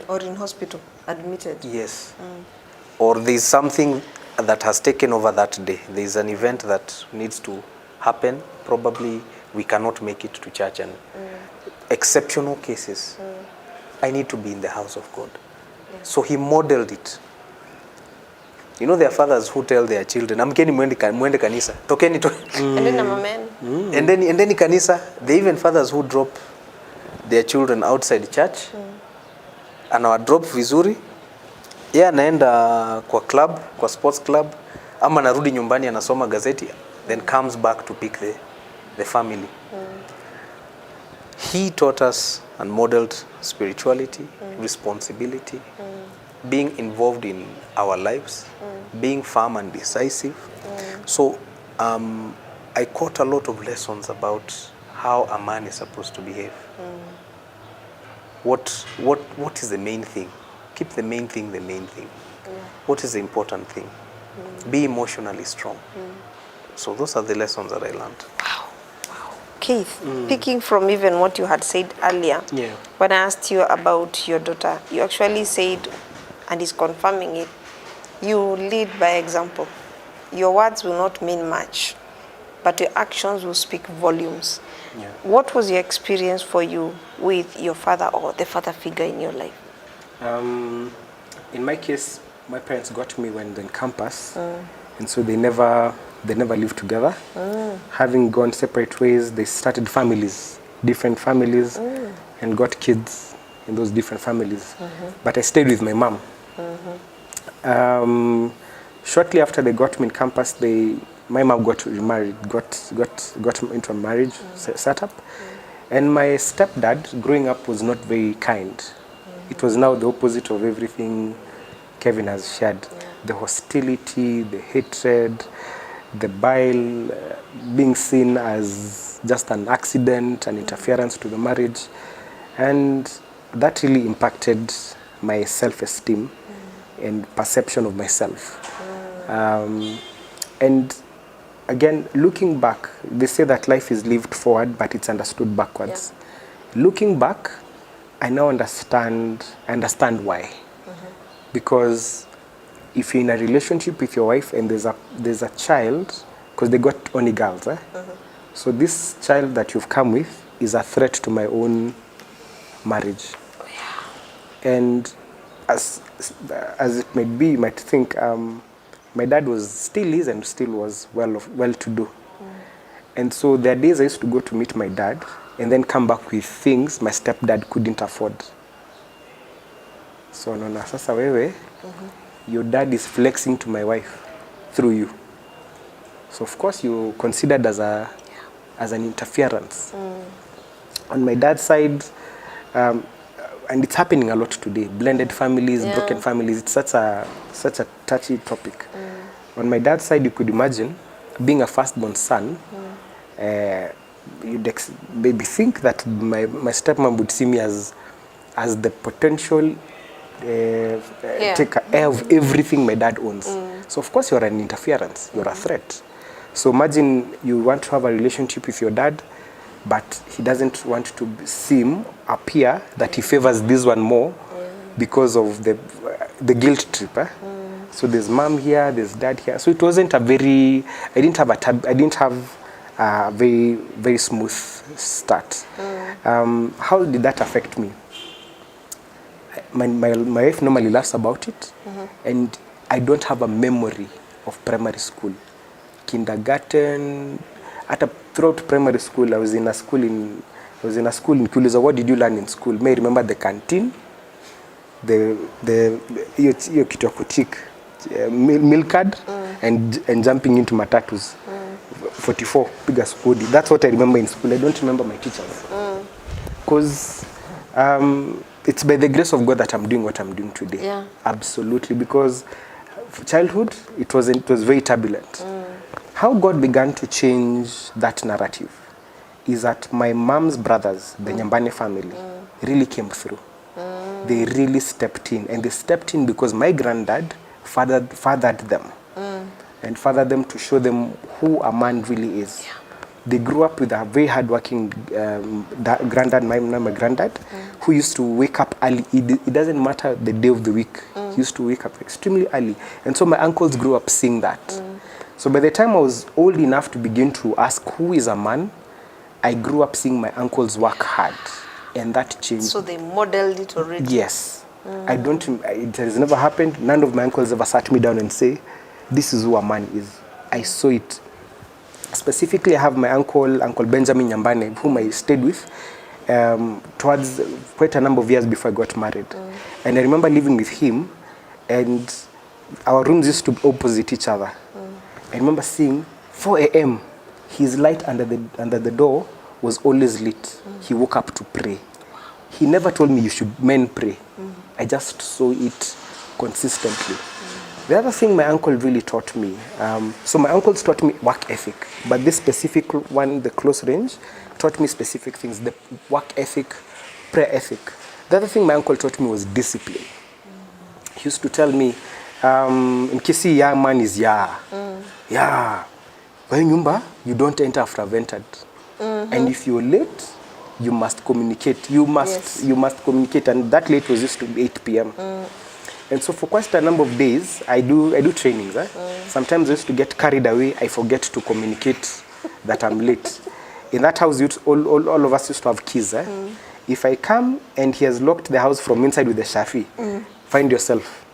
Or in hospital, admitted. Yes. Or there's something that has taken over that day. There's an event that needs to happen. Probably we cannot make it to church, and exceptional cases, I need to be in the house of God. Yeah. So he modeled it. You know, there are fathers who tell their children, amkeni mwende kanisa, tokeni to. And then I'm a man. And then kanisa, there are even fathers who drop their children outside church. Anawadrop vizuri. Yeye anaenda kwa club, kwa sports club, ama narudi nyumbani anasoma gazeti, then comes back to pick the family. He taught us and modeled spirituality, responsibility, being involved in our lives, being firm and decisive. So I caught a lot of lessons about how a man is supposed to behave. What is the main thing? Keep the main thing the main thing. What is the important thing? Be emotionally strong. So those are the lessons that I learned. Keith, picking from even what you had said earlier, when I asked you about your daughter, you actually said, and he's confirming it, you lead by example. Your words will not mean much, but your actions will speak volumes. Yeah. What was your experience for you with your father or the father figure in your life? In my case, my parents got me when in campus, and so they never lived together. Having gone separate ways, they started families, different families, and got kids in those different families. But I stayed with my mom. Shortly after they got me in campus, my mom got remarried, got into a marriage setup. And my stepdad, growing up, was not very kind. It was now the opposite of everything Kevin has shared. The hostility, the hatred, the bile, being seen as just an accident, an interference to the marriage. And that really impacted my self-esteem and perception of myself. And again, looking back, they say that life is lived forward, but it's understood backwards. Looking back, I now understand why. Because if you're in a relationship with your wife and there's a child, because they got only girls, so this child that you've come with is a threat to my own marriage. And as it may be, you might think my dad still is and still was well-to-do. And so there are days I used to go to meet my dad and then come back with things my stepdad couldn't afford. So naona sasa wewe, your dad is flexing to my wife through you. So of course you considered as an interference. On my dad's side, and it's happening a lot today, blended families, broken families, it's such a touchy topic. On my dad's side, you could imagine being a firstborn son, you'd maybe think that my stepmom would see me as the potential take care of everything my dad owns. So of course you're an interference, you're a threat. So imagine you want to have a relationship with your dad, but he doesn't want to appear that he favors this one more because of the guilt trip. So there's mom here, there's dad here. So it wasn't I didn't have a very, very smooth start. How did that affect me? My wife normally laughs about it, and I don't have a memory of primary school. Kindergarten, throughout primary school, I was in a school in Kuliza. What did you learn in school? May I remember the canteen, the kitu ya kutik, milk card, and jumping into matatus. 44, piga skudi. That's what I remember in school. I don't remember my teachers. Because it's by the grace of God that I'm doing what I'm doing today. Yeah. Absolutely. Because childhood, it was very turbulent. How God began to change that narrative is that my mom's brothers, the Nyambane family, really came through. They really stepped in. And they stepped in because my granddad fathered them. And fathered them to show them who a man really is. Yeah. They grew up with a very hardworking granddad, my granddad, who used to wake up early. It doesn't matter the day of the week. He used to wake up extremely early. And so my uncles grew up seeing that. So by the time I was old enough to begin to ask who is a man, I grew up seeing my uncles work hard. And that changed. So they modeled it already? Yes. It has never happened. None of my uncles ever sat me down and say, this is who a man is. I saw it. Specifically, I have my Uncle Benjamin Nyambane, whom I stayed with towards quite a number of years before I got married. And I remember living with him, and our rooms used to be opposite each other. I remember seeing 4 a.m. his light under the door was always lit. He woke up to pray. He never told me you should men pray. I just saw it consistently. The other thing my uncle really taught me, so my uncles taught me work ethic, but this specific one, the close range, taught me specific things, the work ethic, prayer ethic. The other thing my uncle taught me was discipline. He used to tell me, in Kisi, ya man is ya. Ya. When nyumba, you don't enter after I've entered. And if you're late, you must communicate. You must communicate, and that late was used to be 8 p.m. And so for quite a number of days, I do trainings. Sometimes I used to get carried away. I forget to communicate that I'm late. In that house, all of us used to have keys. If I come and he has locked the house from inside with the shafi, find yourself.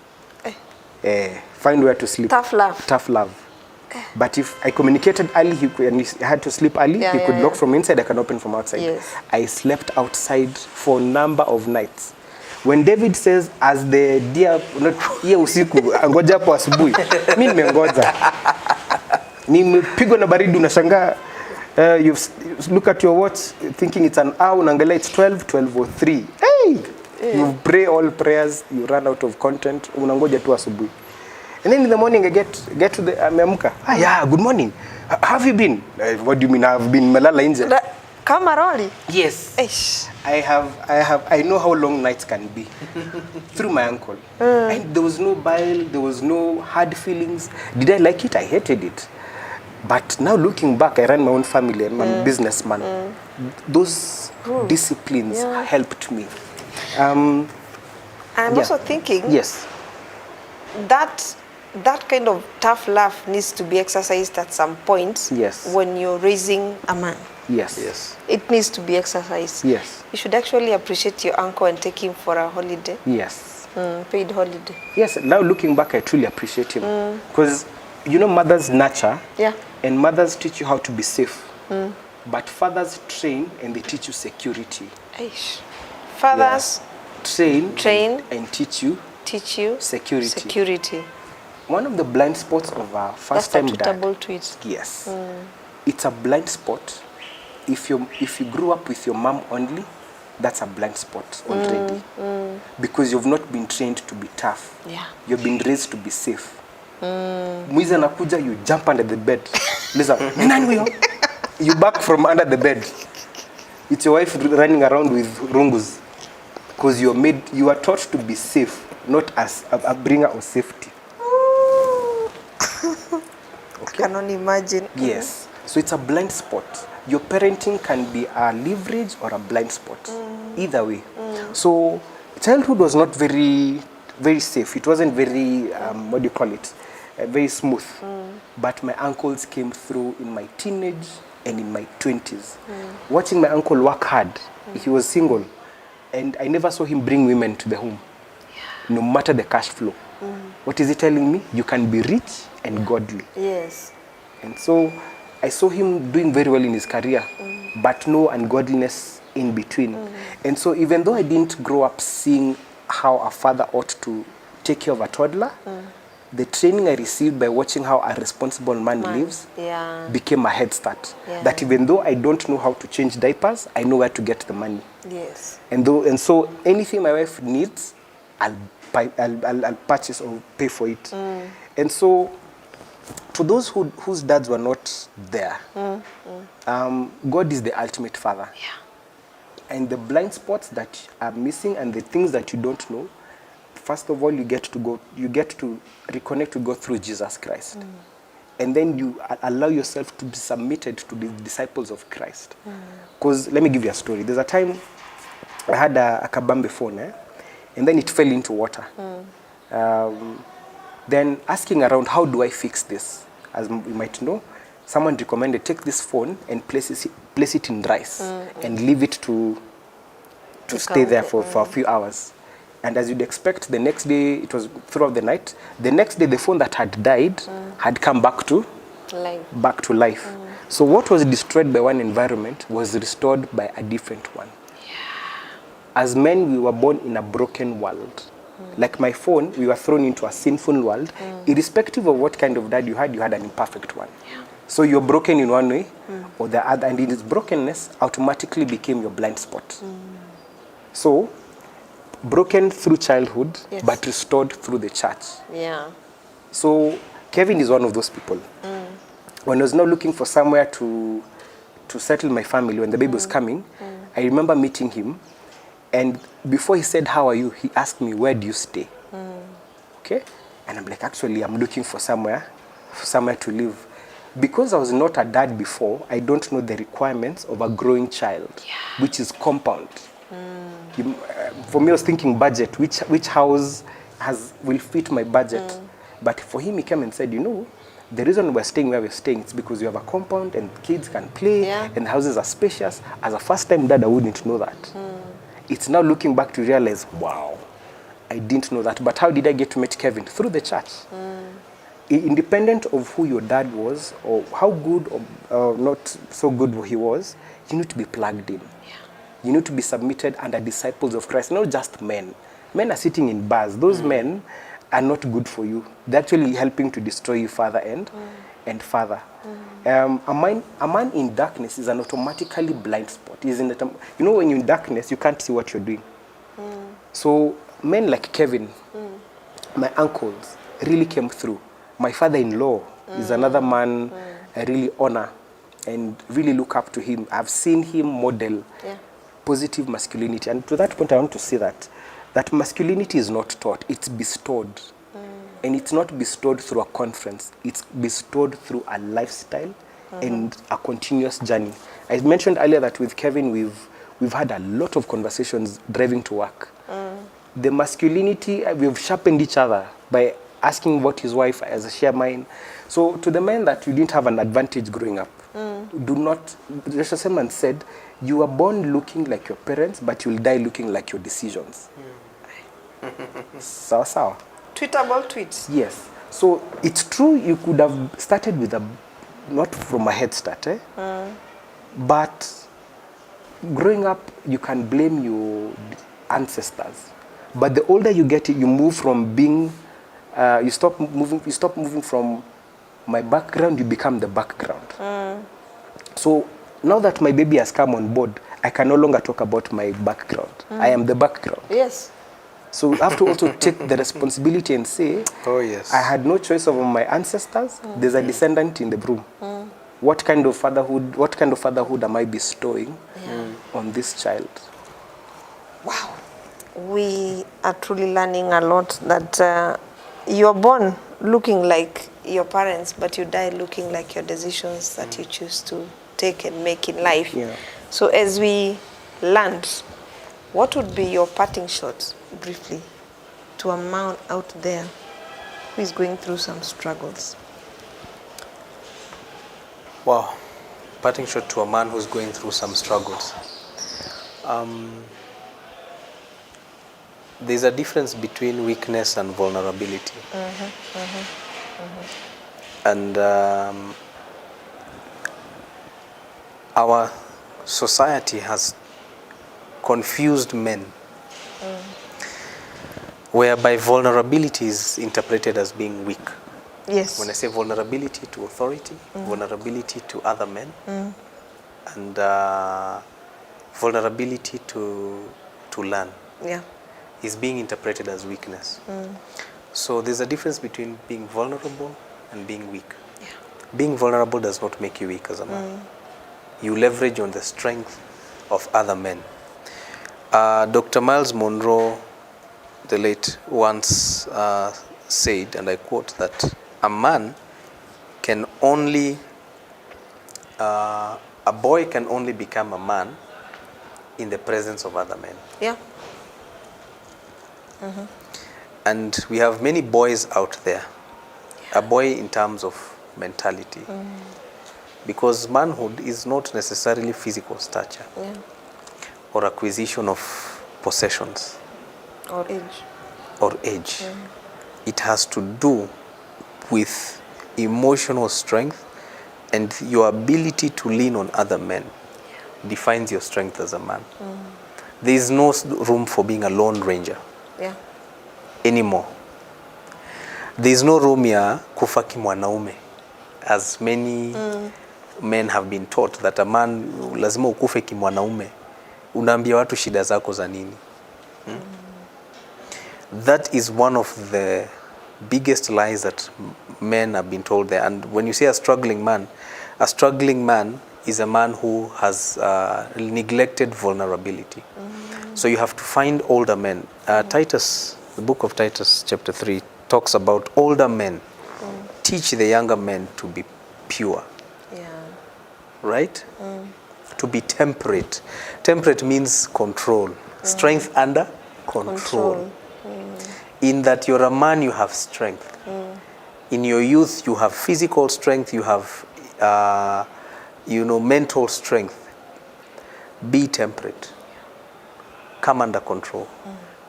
Find where to sleep. Tough love. Tough love. But if I communicated early, and he had to sleep early, Yeah, he could yeah, lock yeah. from inside, I can open from outside. Yes. I slept outside for a number of nights. When David says, as the deer, not hiyo usiku, angoja hapo asubuhi, mimi nimengoja. Nimepigwa na baridi unashangaa. You look at your watch thinking it's an hour, unaangalia it's 12:03. Hey! You pray all prayers, you run out of content, unangoja tu asubuhi. And then in the morning I get to the ameamka. Yeah, good morning. How have you been? What do you mean I've been melala nje? Kama roli? Yes. Eish. I know how long nights can be through my uncle. And there was no bile, there was no hard feelings. Did I like it? I hated it. But now looking back, I ran my own family. I'm a businessman. Those disciplines helped me. I'm also thinking yes, that kind of tough love needs to be exercised at some point. Yes. When you're raising a man. yes, Yes. It needs to be exercised. yes, You should actually appreciate your uncle and take him for a holiday. yes. Paid holiday. Yes, now looking back, I truly appreciate him. Because, you know, mothers nurture. Yeah. And mothers teach you how to be safe. But fathers train and they teach you security. Eish. Fathers Train and teach you teach you security. One of the blind spots of a first-time That's a dad. double tweet. Yes. It's a blind spot. If you grew up with your mom only, that's a blind spot already. Because you've not been trained to be tough. Yeah. You've been raised to be safe. Mwizi anakuja, you jump under the bed. Listen, ni nani huyo? You back from under the bed. It's your wife running around with rungus. Because you are taught to be safe, not as a bringer of safety. Okay. I cannot imagine. Yes. So it's a blind spot. Your parenting can be a leverage or a blind spot. Either way. So childhood was not very, very safe. It wasn't very, what do you call it? Very smooth. But my uncles came through in my teenage and in my 20s. Watching my uncle work hard. He was single. And I never saw him bring women to the home. No matter the cash flow. What is he telling me? You can be rich and godly. Yes. And so I saw him doing very well in his career, but no ungodliness in between. And so even though I didn't grow up seeing how a father ought to take care of a toddler, the training I received by watching how a responsible man lives became a head start. Yeah. That even though I don't know how to change diapers, I know where to get the money. Yes. And so anything my wife needs, I'll purchase or pay for it. And so to those whose dads were not there, God is the ultimate father. Yeah. And the blind spots that are missing and the things that you don't know, first of all, you get to reconnect with God through Jesus Christ. And then you allow yourself to be submitted to the disciples of Christ. Because let me give you a story. There's a time I had a kabambe phone, and then it fell into water. Then asking around, how do I fix this? As you might know, someone recommended take this phone and place it in rice and leave it to stay there for a few hours. And as you'd expect, the next day, it was throughout the night, the next day the phone that had died had come back to life. So what was destroyed by one environment was restored by a different one. As men, we were born in a broken world. Like my phone, we were thrown into a sinful world. Irrespective of what kind of dad you had an imperfect one. So you're broken in one way or the other, and in its brokenness automatically became your blind spot. So, broken through childhood, but restored through the church. Yeah. So, Kevin is one of those people. When I was now looking for somewhere to settle my family, when the baby was coming, I remember meeting him. And before he said, how are you? He asked me, where do you stay? Okay? And I'm like, actually, I'm looking for somewhere to live. Because I was not a dad before, I don't know the requirements of a growing child, which is compound. For me, I was thinking budget, which house will fit my budget. But for him, he came and said, you know, the reason we're staying where we're staying is because you have a compound and kids can play and the houses are spacious. As a first-time dad, I wouldn't know that. It's now looking back to realize, wow, I didn't know that. But how did I get to meet Kevin? Through the church. independent of who your dad was or how good or not so good he was, you need to be plugged in. You need to be submitted under disciples of Christ, not just men. Men are sitting in bars. Those men are not good for you. They're actually helping to destroy you further and further. A man in darkness is an automatically blind spot. Isn't it? You know, when you're in darkness, you can't see what you're doing. So men like Kevin, my uncles, really came through. My father-in-law is another man I really honor and really look up to him. I've seen him model positive masculinity. And to that point, I want to say that masculinity is not taught, it's bestowed. And it's not bestowed through a conference, it's bestowed through a lifestyle and a continuous journey. I mentioned earlier that with Kevin, we've had a lot of conversations driving to work. The masculinity, we've sharpened each other by asking what his wife as a share mine. So to the men that you didn't have an advantage growing up, do not, Joshua Selman said, you are born looking like your parents, but you'll die looking like your decisions. Sawa sawa. Tweetable tweets. Yes. So it's true you could have started with not from a head start, but growing up you can blame your ancestors. But the older you get, you move from being, you stop moving from my background, you become the background. So now that my baby has come on board, I can no longer talk about my background. I am the background. Yes. So you have to also take the responsibility and say, Oh, yes. I had no choice over my ancestors. There's a descendant in the room. What kind of fatherhood am I bestowing on this child? Wow. We are truly learning a lot that you're born looking like your parents, but you die looking like your decisions that you choose to take and make in life. Yeah. So as we land, what would be your parting shot, briefly, to a man out there who is going through some struggles? Wow. Parting shot to a man who's going through some struggles. There's a difference between weakness and vulnerability. And our society has confused men, whereby vulnerability is interpreted as being weak. Yes. When I say vulnerability to authority, vulnerability to other men, and vulnerability to learn, is being interpreted as weakness. So there's a difference between being vulnerable and being weak. Being vulnerable does not make you weak as a man. You leverage on the strength of other men. Dr. Miles Monroe, the late, once said, and I quote, that a man can only, a boy can only become a man in the presence of other men. Yeah. And we have many boys out there. A boy in terms of mentality. Because manhood is not necessarily physical stature or acquisition of possessions or age. It has to do with emotional strength, and your ability to lean on other men defines your strength as a man. There is no room for being a lone ranger anymore. There is no room ya kufa kimwanaume, as many men have been taught that a man lazima ukufe kimwanaume. Unaambia watu shida zako za nini? That is one of the biggest lies that men have been told there. And when you say a struggling man is a man who has neglected vulnerability. So you have to find older men. Titus, the book of Titus chapter 3 talks about older men. Teach the younger men to be pure. Right? To be temperate. Temperate means control. Strength under control. In that you're a man, you have strength. In your youth, you have physical strength, you have mental strength. Be temperate. Come under control.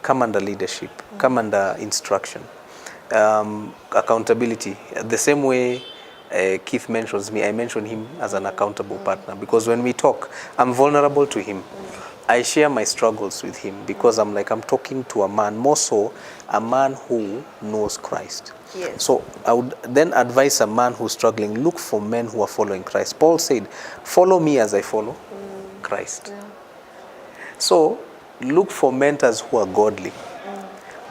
Come under leadership. Come under instruction. accountability. The same way Keith mentions me, I mention him as an accountable partner, because when we talk, I'm vulnerable to him. I share my struggles with him because I'm talking to a man, more so a man who knows Christ. Yes. So I would then advise a man who's struggling, look for men who are following Christ. Paul said, follow me as I follow Christ. Yeah. So look for mentors who are godly.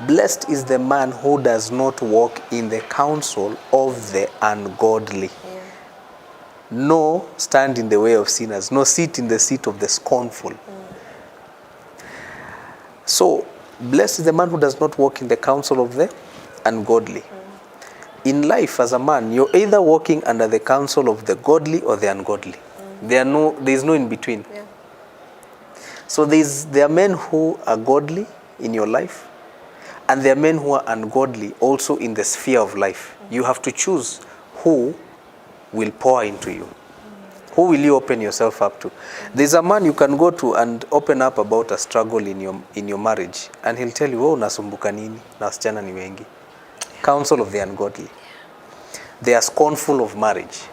Blessed is the man who does not walk in the counsel of the ungodly, nor stand in the way of sinners, nor sit in the seat of the scornful. So, blessed is the man who does not walk in the counsel of the ungodly. In life, as a man, you're either walking under the counsel of the godly or the ungodly. There is no in between. Yeah. So there are men who are godly in your life, and there are men who are ungodly also in the sphere of life. You have to choose who will pour into you. Who will you open yourself up to? There's a man you can go to and open up about a struggle in your marriage, and he'll tell you, oh, nasumbuka nini, na wasichana ni wengi. Counsel of the ungodly. They are scornful of marriage.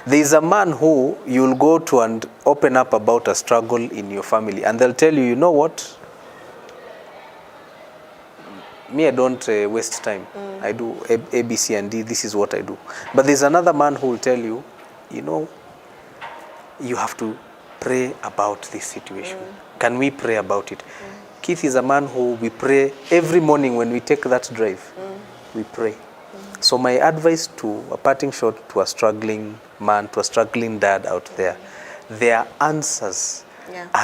There's a man who you'll go to and open up about a struggle in your family, and they'll tell you, you know what? Me, I don't waste time. I do A, B, C, and D. This is what I do. But there's another man who will tell you, you know, you have to pray about this situation. Can we pray about it? Keith is a man who we pray every morning when we take that drive. We pray. So my advice to a parting shot to a struggling man, to a struggling dad out there, there are answers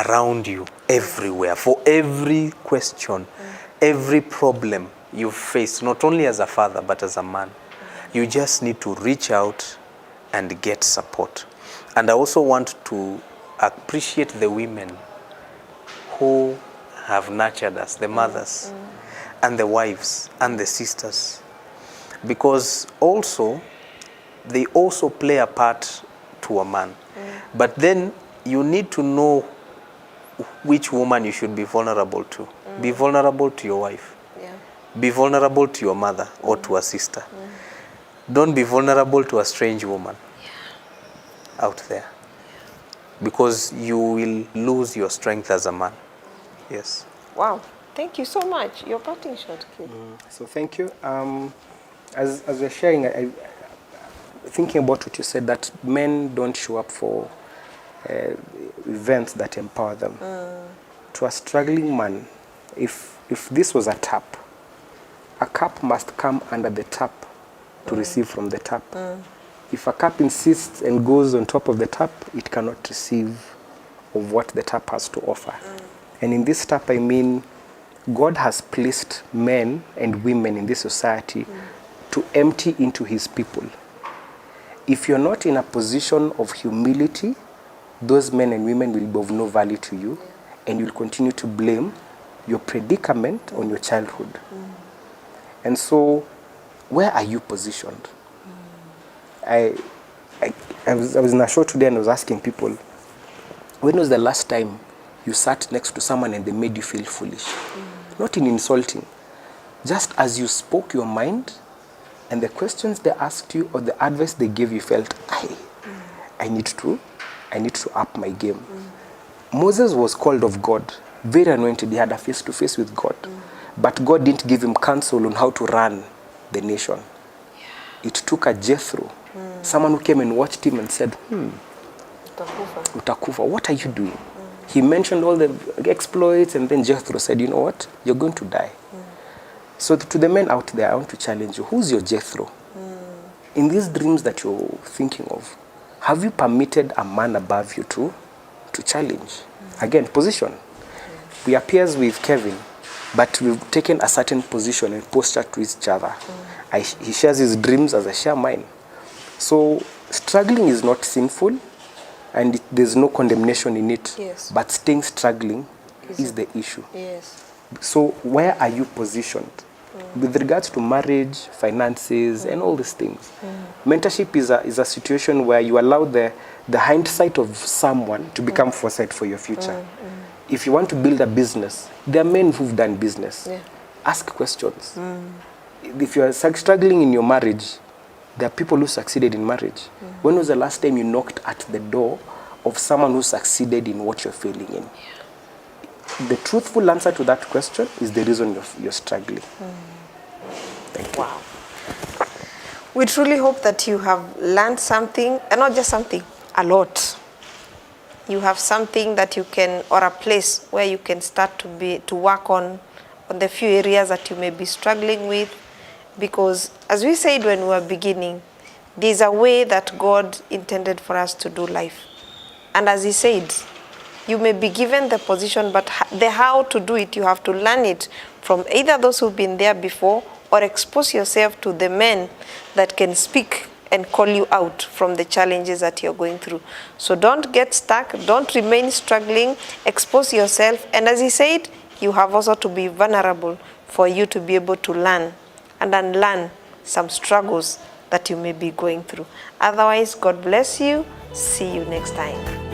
around you everywhere for every question, every problem you face, not only as a father but as a man. You just need to reach out and get support. And I also want to appreciate the women who have nurtured us, the mothers and the wives and the sisters, because also they also play a part to a man. But then you need to know which woman you should be vulnerable to. Be vulnerable to your wife. Be vulnerable to your mother or to a sister. Don't be vulnerable to a strange woman out there, because you will lose your strength as a man. Yes. Wow. Thank you so much. Your parting shot, Keith. So thank you. As we're sharing, thinking about what you said, that men don't show up for events that empower them. To a struggling man, if this was a tap, a cup must come under the tap to receive from the tap. If a cup insists and goes on top of the tap, it cannot receive of what the tap has to offer. And in this tap, I mean, God has placed men and women in this society to empty into his people. If you're not in a position of humility, those men and women will be of no value to you, and you'll continue to blame your predicament on your childhood. And so, where are you positioned? I was in a show today and I was asking people, when was the last time you sat next to someone and they made you feel foolish? Not in insulting. Just as you spoke your mind and the questions they asked you or the advice they gave you felt, I need to up my game. Moses was called of God, very anointed. He had a face-to-face with God. But God didn't give him counsel on how to run the nation. It took a Jethro, someone who came and watched him and said, Utakufa, what are you doing? He mentioned all the exploits, and then Jethro said, you know what? You're going to die. So to the men out there, I want to challenge you. Who's your Jethro? In these dreams that you're thinking of, have you permitted a man above you to challenge? Again, position. We are peers with Kevin, but we've taken a certain position and posture to each other. He shares his dreams as I share mine. So struggling is not sinful, and there's no condemnation in it. Yes. But staying struggling is the issue. Yes. So where are you positioned? With regards to marriage, finances, and all these things. Mentorship is a situation where you allow the hindsight of someone to become foresight for your future. If you want to build a business, there are men who've done business. Ask questions. if you are struggling in your marriage, there are people who succeeded in marriage. When was the last time you knocked at the door of someone who succeeded in what you're failing in? The truthful answer to that question is the reason you're struggling. Thank you. Wow. We truly hope that you have learned something, and not just something, a lot. You have something that you can, or a place where you can start to work on the few areas that you may be struggling with. Because as we said when we were beginning, there's a way that God intended for us to do life. And as he said, you may be given the position, but the how to do it, you have to learn it from either those who've been there before, or expose yourself to the men that can speak and call you out from the challenges that you're going through. So don't get stuck, don't remain struggling, expose yourself. And as he said, you have also to be vulnerable for you to be able to learn and unlearn some struggles that you may be going through. Otherwise, God bless you. See you next time.